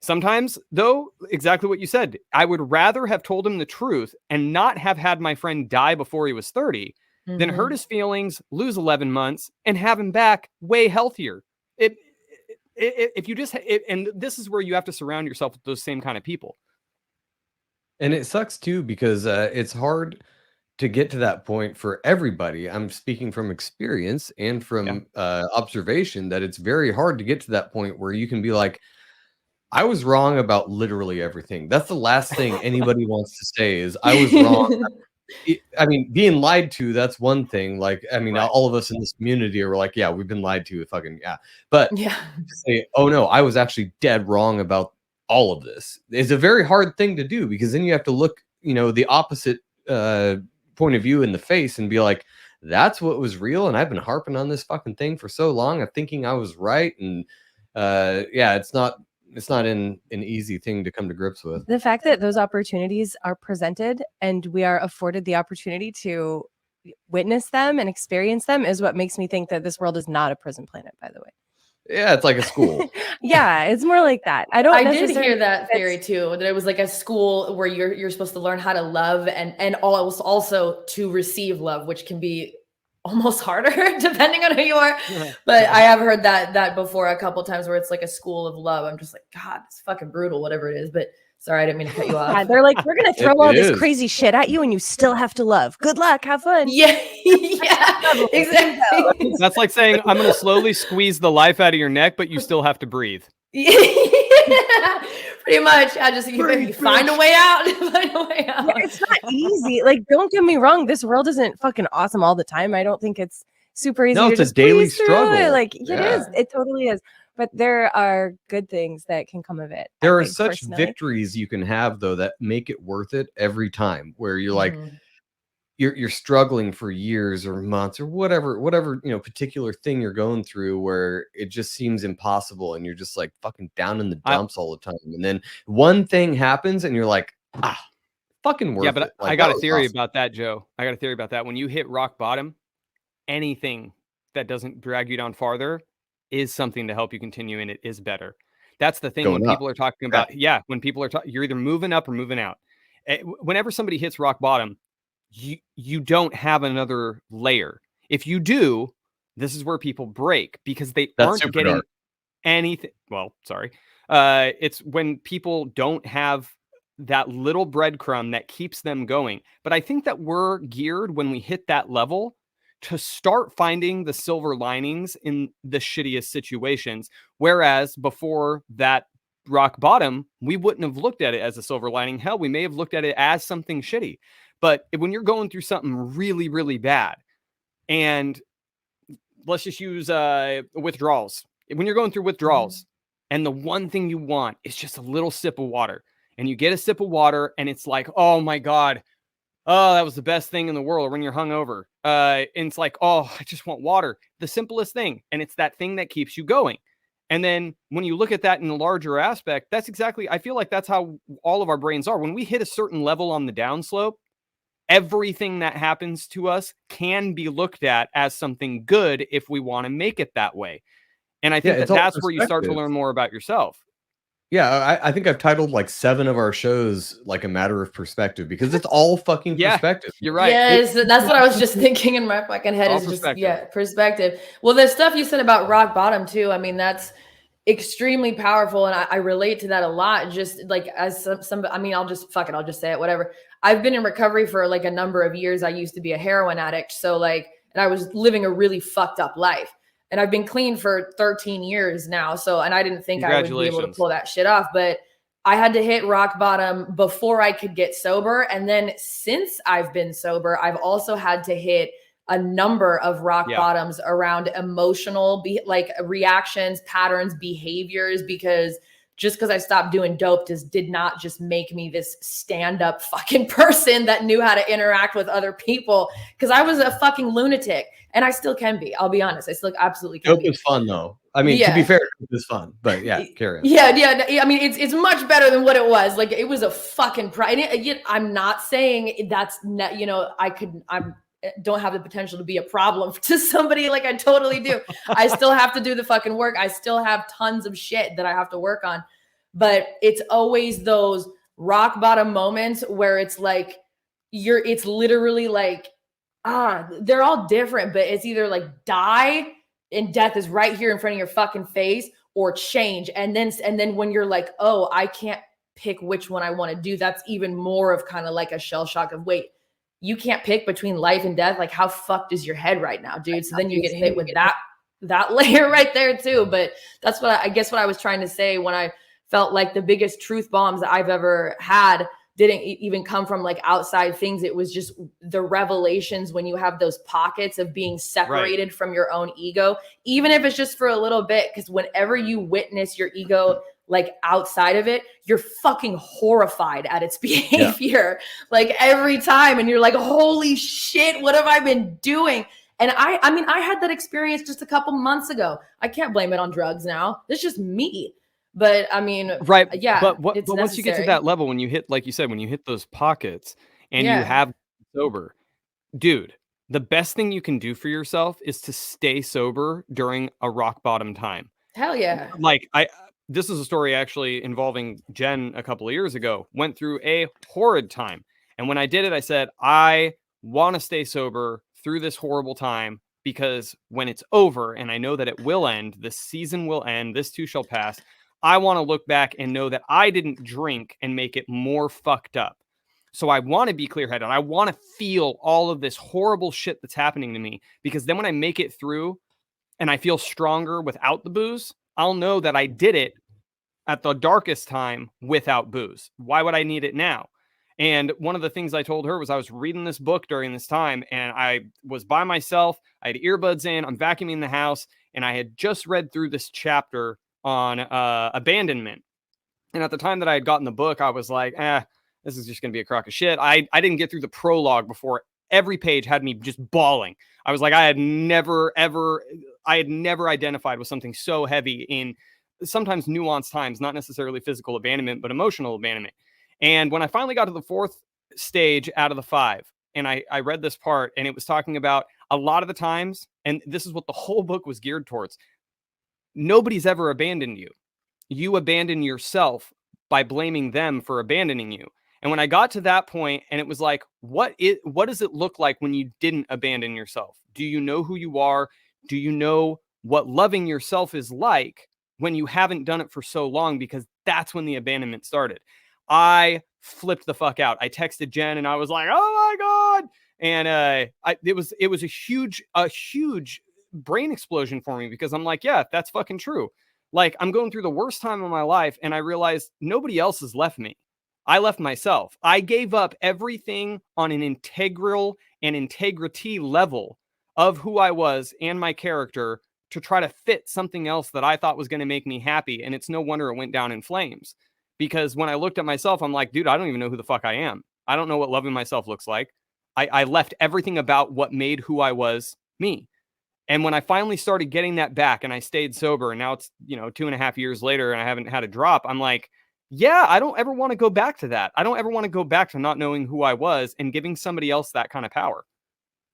sometimes, though, exactly what you said, I would rather have told him the truth and not have had my friend die before he was 30 than hurt his feelings, lose 11 months, and have him back way healthier. If you just, and this is where you have to surround yourself with those same kind of people. And it sucks too, because it's hard to get to that point for everybody. I'm speaking from experience and from observation that it's very hard to get to that point where you can be like, I was wrong about literally everything. That's the last thing anybody wants to say is I was wrong. I mean, being lied to, that's one thing. Like, I mean, all of us in this community are like, yeah, we've been lied to. Fucking yeah. But to say, oh no, I was actually dead wrong about all of this is a very hard thing to do, because then you have to look, you know, the opposite point of view in the face and be like, that's what was real. And I've been harping on this fucking thing for so long. I'm thinking I was right. And it's not an easy thing to come to grips with. The fact that those opportunities are presented and we are afforded the opportunity to witness them and experience them is what makes me think that this world is not a prison planet, by the way. Yeah, it's like a school. Yeah, it's more like that. I did hear that theory too, that it was like a school where you're supposed to learn how to love and also to receive love, which can be almost harder depending on who you are. But I have heard that before a couple times where it's like a school of love. I'm just like, God, it's fucking brutal, whatever it is. But sorry, I didn't mean to cut you off. Yeah, they're like, we're gonna throw all this crazy shit at you, and you still have to love. Good luck, have fun. Yeah, yeah, exactly. That's like saying I'm gonna slowly squeeze the life out of your neck, but you still have to breathe. Yeah, pretty much. I just find a way out. Find a way out. Yeah, it's not easy. Like, don't get me wrong. This world isn't fucking awesome all the time. I don't think it's super easy. No, to it's a just daily breeze through struggle. it. Like, it is. It totally is. But there are good things that can come of it. There are such victories you can have though that make it worth it every time. Where you're like, you're struggling for years or months or whatever particular thing you're going through where it just seems impossible and you're just like fucking down in the dumps all the time, and then one thing happens and you're like, fucking worth it. Yeah, but Like, I got a theory about that, Joe. I got a theory about that. When you hit rock bottom, anything that doesn't drag you down farther is something to help you continue, and it is better. That's the thing. Going when up. People are talking about, when people are talking, you're either moving up or moving out. Whenever somebody hits rock bottom, you don't have another layer. If you do, this is where people break because they aren't getting anything. Well, sorry. It's when people don't have that little breadcrumb that keeps them going. But I think that we're geared when we hit that level to start finding the silver linings in the shittiest situations. Whereas before that rock bottom, we wouldn't have looked at it as a silver lining. Hell, we may have looked at it as something shitty. But when you're going through something really, really bad, and let's just use withdrawals. When you're going through withdrawals, and the one thing you want is just a little sip of water, and you get a sip of water, and it's like, oh my God, oh, that was the best thing in the world. Or when you're hungover, and it's like, oh, I just want water. The simplest thing, and it's that thing that keeps you going. And then when you look at that in a larger aspect, that's exactly, I feel like that's how all of our brains are. When we hit a certain level on the downslope, everything that happens to us can be looked at as something good if we want to make it that way. And I think that's where you start to learn more about yourself. Yeah, I think I've titled like 7 of our shows like a matter of perspective because it's all fucking perspective. You're right. Yes, that's what I was just thinking in my fucking head is just perspective. Well, the stuff you said about rock bottom too, I mean, that's extremely powerful, and I relate to that a lot. Just like as some I mean, I'll just say it, whatever. I've been in recovery for like a number of years. I used to be a heroin addict, so like, and I was living a really fucked up life. And I've been clean for 13 years now. So, and I didn't think I would be able to pull that shit off, but I had to hit rock bottom before I could get sober. And then since I've been sober, I've also had to hit a number of rock bottoms around emotional, like reactions, patterns, behaviors, because just because I stopped doing dope did not just make me this stand-up fucking person that knew how to interact with other people. Because I was a fucking lunatic. And I still can be. I'll be honest. I still absolutely can be. Dope is fun, though. I mean, to be fair, dope is fun. But yeah, carry on. Yeah. I mean, it's much better than what it was. Like, it was a fucking pride. I'm not saying that's not, I don't have the potential to be a problem to somebody. Like, I totally do. I still have to do the fucking work. I still have tons of shit that I have to work on. But it's always those rock bottom moments where it's like, it's literally like, they're all different, but it's either like die and death is right here in front of your fucking face, or change. And then when you're like, oh, I can't pick which one I want to do, that's even more of kind of like a shell shock of, wait, you can't pick between life and death. Like, how fucked is your head right now, dude? So then you get hit with that layer right there too. But that's what I guess what I was trying to say when I felt like the biggest truth bombs that I've ever had didn't even come from like outside things. It was just the revelations when you have those pockets of being separated from your own ego, even if it's just for a little bit. Because whenever you witness your ego, like outside of it, you're fucking horrified at its behavior, like every time. And you're like, holy shit, what have I been doing? And I mean, I had that experience just a couple months ago. I can't blame it on drugs now. It's just me. But I mean, Right. yeah, But it's once you get to necessary. that level, when you hit, like you said, when you hit those pockets and you Yeah. have sober, dude, the best thing you can do for yourself is to stay sober during a rock bottom time. Hell yeah. Like this is a story actually involving Jen a couple of years ago. Went through a horrid time. And when I did it, I said, I want to stay sober through this horrible time, because when it's over, and I know that it will end, this season will end, this too shall pass. I want to look back and know that I didn't drink and make it more fucked up. So I want to be clear-headed. I want to feel all of this horrible shit that's happening to me, because then when I make it through and I feel stronger without the booze, I'll know that I did it at the darkest time without booze. Why would I need it now? And one of the things I told her was I was reading this book during this time, and I was by myself. I had earbuds in. I'm vacuuming the house, and I had just read through this chapter on abandonment. And at the time that I had gotten the book, I was like, this is just going to be a crock of shit. I didn't get through the prologue before every page had me just bawling. I was like, I had never identified with something so heavy in sometimes nuanced times, not necessarily physical abandonment, but emotional abandonment. And when I finally got to the 4th stage out of the 5, and I read this part, and it was talking about a lot of the times, and this is what the whole book was geared towards. Nobody's ever abandoned you. You abandon yourself by blaming them for abandoning you. And when I got to that point, and it was like, what does it look like when you didn't abandon yourself? Do you know who you are? Do you know what loving yourself is like when you haven't done it for so long? Because that's when the abandonment started. I flipped the fuck out. I texted Jen, and I was like, oh my God. And it was a huge brain explosion for me, because I'm like, yeah, that's fucking true. Like, I'm going through the worst time of my life, and I realized nobody else has left me. I left myself. I gave up everything on an integral and integrity level of who I was and my character to try to fit something else that I thought was going to make me happy. And it's no wonder it went down in flames, because when I looked at myself, I'm like, dude, I don't even know who the fuck I am. I don't know what loving myself looks like. I left everything about what made who I was me. And when I finally started getting that back, and I stayed sober, and now it's, 2.5 years later, and I haven't had a drop, I'm like, yeah, I don't ever want to go back to that. I don't ever want to go back to not knowing who I was and giving somebody else that kind of power.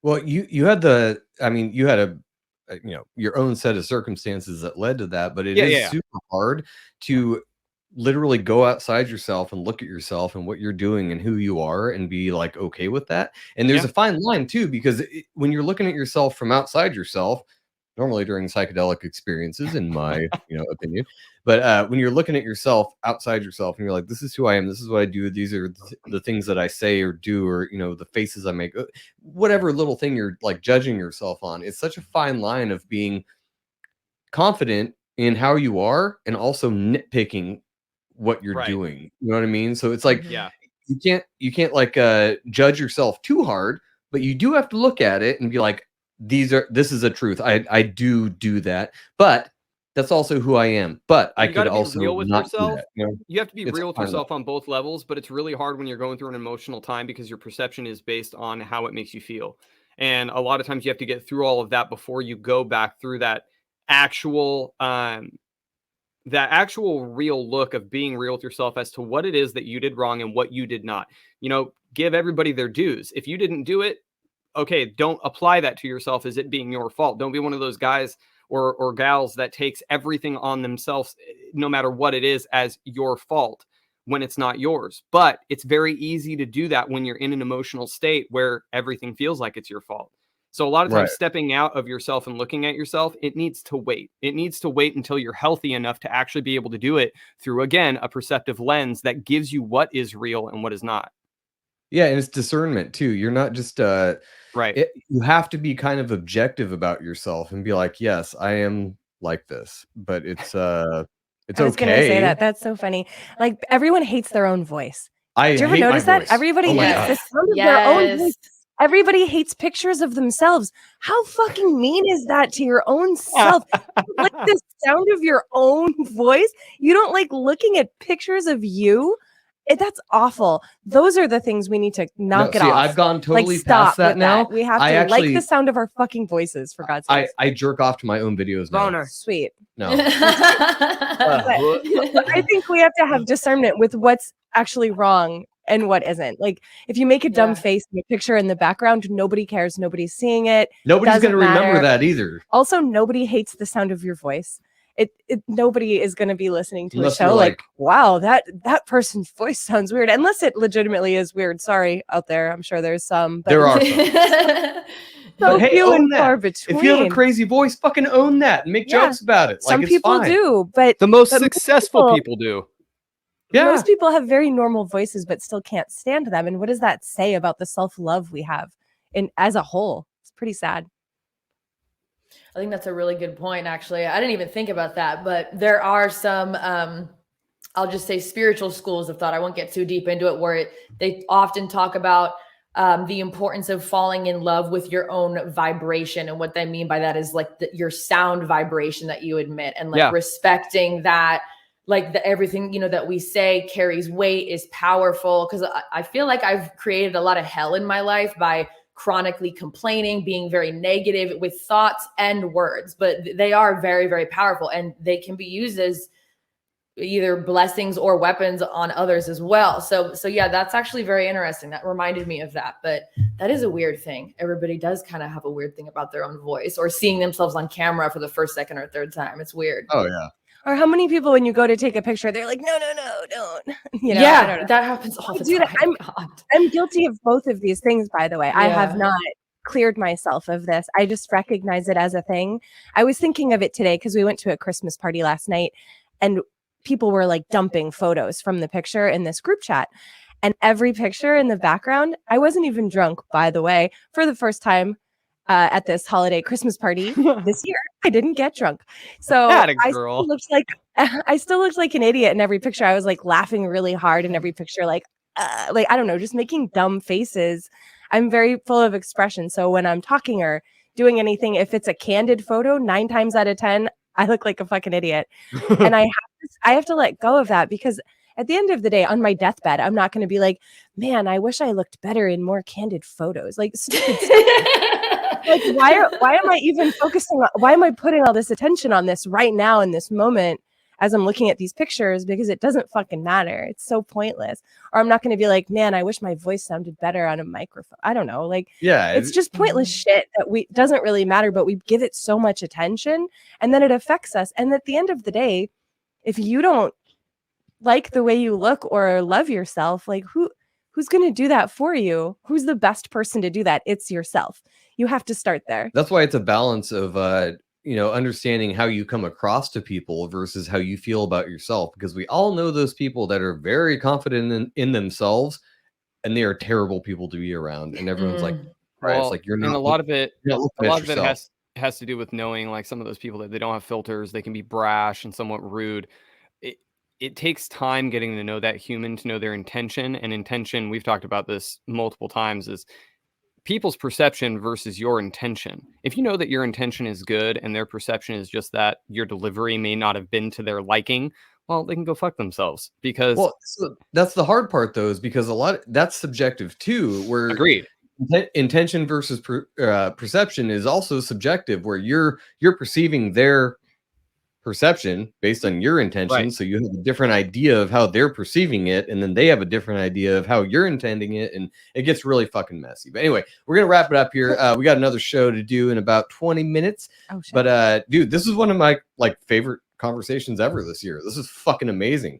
Well, you had you had your own set of circumstances that led to that, but it is super hard to literally go outside yourself and look at yourself and what you're doing and who you are and be like okay with that. And there's a fine line too, because when you're looking at yourself from outside yourself, normally during psychedelic experiences, in my opinion, but when you're looking at yourself outside yourself and you're like, this is who I am, this is what I do, these are the things that I say or do, or the faces I make, whatever little thing you're like judging yourself on, it's such a fine line of being confident in how you are and also nitpicking what you're doing. You know what I mean? So it's like, you can't like judge yourself too hard, but you do have to look at it and be like, this is a truth. I do that, but that's also who I am. But I could also real with not yourself. do that. You have to be real with yourself on both levels, but it's really hard when you're going through an emotional time, because your perception is based on how it makes you feel. And a lot of times you have to get through all of that before you go back through that actual real look of being real with yourself as to what it is that you did wrong and what you did not. Give everybody their dues. If you didn't do it, okay, don't apply that to yourself as it being your fault. Don't be one of those guys or gals that takes everything on themselves, no matter what it is, as your fault when it's not yours. But it's very easy to do that when you're in an emotional state where everything feels like it's your fault. So a lot of times stepping out of yourself and looking at yourself, it needs to wait. It needs to wait until you're healthy enough to actually be able to do it through, again, a perceptive lens that gives you what is real and what is not. Yeah, and it's discernment too. You're not just right. You have to be kind of objective about yourself and be like, yes, I am like this, but it's okay. I was gonna say that. That's so funny. Like, everyone hates their own voice. Do you ever notice that? Everybody hates the sound of their own voice. Everybody hates pictures of themselves. How fucking mean is that to your own self? Like the sound of your own voice. You don't like looking at pictures of you. That's awful. Those are the things we need to knock it off. I've gone totally stop past that with now. We have to like the sound of our fucking voices, for God's sake. I jerk off to my own videos now. Boner. Sweet. No. But I think we have to have discernment with what's actually wrong and what isn't. Like, if you make a dumb face in a picture in the background, nobody cares. Nobody's seeing it. Nobody's going to remember that either. Also, nobody hates the sound of your voice. Nobody is going to be listening to Unless a show like, wow, that person's voice sounds weird, unless it legitimately is weird. Sorry out there, I'm sure there's some. But there are some. So few and far between. If you have a crazy voice, fucking own that and make jokes about it. Some people do, but the most successful people do. Yeah. Most people have very normal voices, but still can't stand them. And what does that say about the self-love we have as a whole? It's pretty sad. I think that's a really good point, actually. I didn't even think about that, but there are some, I'll just say spiritual schools of thought. I won't get too deep into it, where they often talk about the importance of falling in love with your own vibration. And what they mean by that is like your sound vibration that you emit, and like respecting that, like everything, that we say carries weight, is powerful. Cause I feel like I've created a lot of hell in my life by chronically complaining, being very negative with thoughts and words, but they are very, very powerful, and they can be used as either blessings or weapons on others as well. So yeah, that's actually very interesting. That reminded me of that, but that is a weird thing. Everybody does kind of have a weird thing about their own voice, or seeing themselves on camera for the first, second, or third time. It's weird. Oh yeah. Or how many people, when you go to take a picture, they're like, no, don't. Yeah, that happens all the time. I'm guilty of both of these things, by the way. Yeah. I have not cleared myself of this. I just recognize it as a thing. I was thinking of it today because we went to a Christmas party last night, and people were like dumping photos from the picture in this group chat. And every picture in the background, I wasn't even drunk, by the way, for the first time at this holiday Christmas party this year. I didn't get drunk. So I still looked like an idiot in every picture. I was like laughing really hard in every picture, like I don't know, just making dumb faces. I'm very full of expression. So when I'm talking or doing anything, if it's a candid photo, 9 times out of 10, I look like a fucking idiot. And I have to let go of that, because at the end of the day, on my deathbed, I'm not going to be like, man, I wish I looked better in more candid photos. Like, stupid stuff. Like, why am I even focusing on, why am I putting all this attention on this right now in this moment as I'm looking at these pictures? Because it doesn't fucking matter. It's so pointless. Or I'm not going to be like, man, I wish my voice sounded better on a microphone. I don't know. Like, it's just pointless shit that doesn't really matter, but we give it so much attention, and then it affects us. And at the end of the day, if you don't like the way you look or love yourself, like who's going to do that for you? Who's the best person to do that? It's yourself. You have to start there. That's why it's a balance of understanding how you come across to people versus how you feel about yourself, because we all know those people that are very confident in themselves, and they are terrible people to be around, and everyone's like, right, it's like, you're not. And a lot of it has to do with knowing, like, some of those people that they don't have filters, they can be brash and somewhat rude. It takes time getting to know that human, to know their intention. And intention, we've talked about this multiple times, is people's perception versus your intention. If you know that your intention is good and their perception is just that your delivery may not have been to their liking, well, they can go fuck themselves. Because so that's the hard part, though, is because that's subjective too. Where agreed, intention versus perception is also subjective, where you're perceiving their perception based on your intention, right? So you have a different idea of how they're perceiving it, and then they have a different idea of how you're intending it, and it gets really fucking messy. But anyway, we're gonna wrap it up here. We got another show to do in about 20 minutes. But dude, this is one of my favorite conversations ever this year. This is fucking amazing.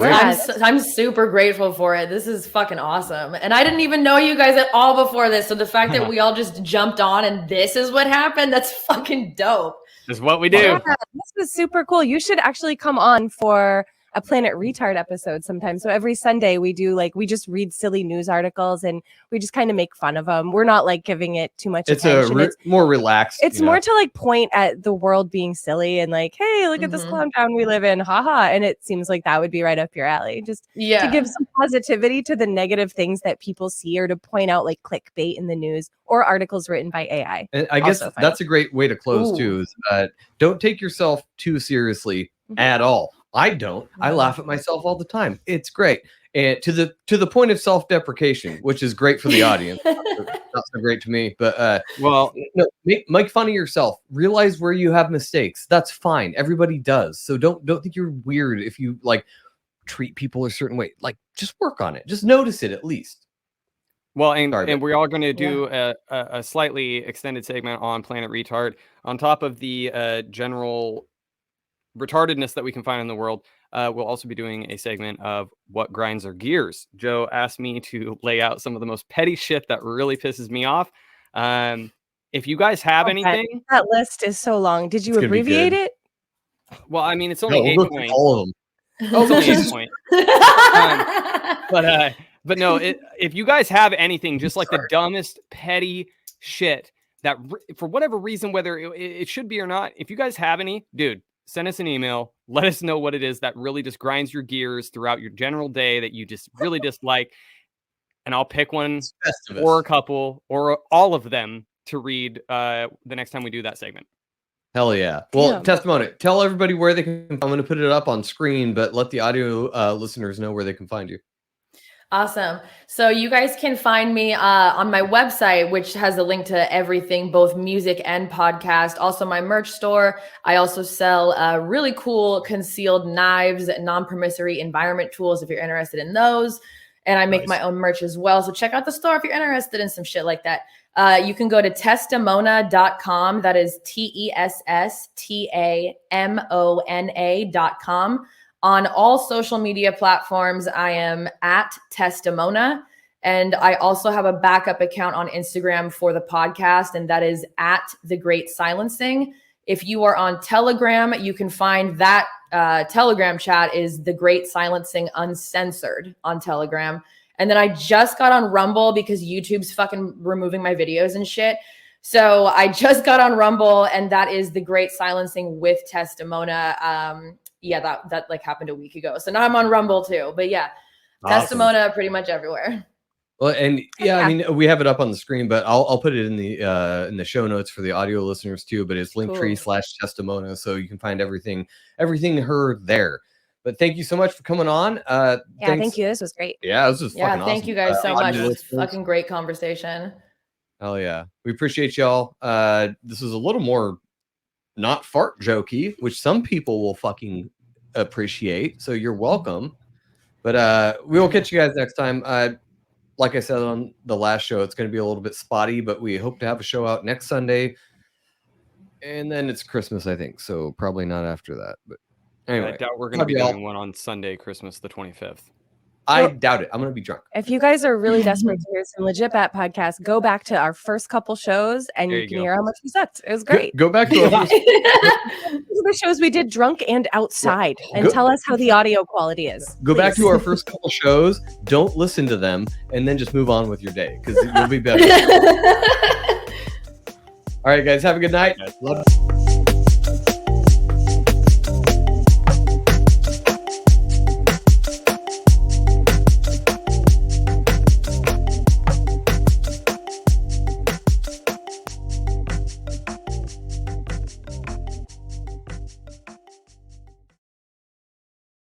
I'm super grateful for it. This is fucking awesome. And I didn't even know you guys at all before this. So the fact that we all just jumped on and this is what happened, that's fucking dope. This is what we do. Yeah, this was super cool. You should actually come on for a Planet Retard episode sometime. So every Sunday we do we just read silly news articles and we just kind of make fun of them. We're not giving it too much attention. It's more relaxed. It's more to point at the world being silly and hey, look at this clown town we live in. Haha. And it seems like that would be right up your alley. Just to give some positivity to the negative things that people see, or to point out clickbait in the news or articles written by AI. And I guess that's a great way to close too, is don't take yourself too seriously at all. I don't. I laugh at myself all the time. It's great. and to the point of self-deprecation, which is great for the audience, not so great to me. But Well, no, make fun of yourself. Realize where you have mistakes. That's fine. Everybody does. So don't think you're weird if you like treat people a certain way. Like, just work on it. Just notice it at least. Well, Sorry, and we are going to do a slightly extended segment on Planet Retard on top of the general retardedness that we can find in the world. We'll also be doing a segment of what grinds our gears. Joe asked me to lay out some of the most petty shit that really pisses me off. If you guys have anything, that list is so long. Did you It's gonna be abbreviate good. it? well, I mean, it's only No, 8 we'll go through points. all of them. Oh, it's only 8 points. But no, if you guys have anything, just like the dumbest petty shit that for whatever reason, whether it should be or not, if you guys have any, dude, send us an email. Let us know what it is that really just grinds your gears throughout your general day that you just really dislike. And I'll pick one or a couple or all of them to read the next time we do that segment. Hell yeah. Well, Tesstamona, tell everybody where they can. I'm going to put it up on screen, but let the audio listeners know where they can find you. Awesome. So you guys can find me on my website, which has a link to everything, both music and podcast. Also my merch store. I also sell really cool concealed knives, non-permissory environment tools if you're interested in those. And I make my own merch as well. So check out the store if you're interested in some shit like that. You can go to tesstamona.com. That is TESSTAMONA.com. On all social media platforms, I am at Tesstamona. And I also have a backup account on Instagram for the podcast, and that is at The Great Silencing. If you are on Telegram, you can find that Telegram chat is The Great Silencing Uncensored on Telegram. And then I just got on Rumble because YouTube's fucking removing my videos and shit. So I just got on Rumble, and that is The Great Silencing with Tesstamona. Yeah, that like happened a week ago. So now I'm on Rumble too. But yeah, awesome. Tesstamona pretty much everywhere. Well, and yeah, I mean, we have it up on the screen, but I'll put it in the show notes for the audio listeners too. But it's linktr.ee/Tesstamona, so you can find everything her there. But thank you so much for coming on. Thank you. This was great. Yeah, this was fucking awesome. Thank you guys so much. It was fucking great conversation. Hell yeah, we appreciate y'all. This was a little more not fart jokey, which some people will fucking appreciate. So you're welcome. But we will catch you guys next time. Like I said on the last show, it's going to be a little bit spotty, but we hope to have a show out next Sunday. And then it's Christmas, I think. So probably not after that. But anyway, I doubt we're going to be doing one on Sunday, Christmas the 25th. I doubt it. I'm going to be drunk. If you guys are really desperate to hear some legit Bat podcasts, go back to our first couple shows and you can hear how much we sucked. It was great. Go back to the shows we did drunk and outside and tell us how the audio quality is. Go back to our first couple shows. Don't listen to them and then just move on with your day because you'll be better. All right, guys. Have a good night. Love you.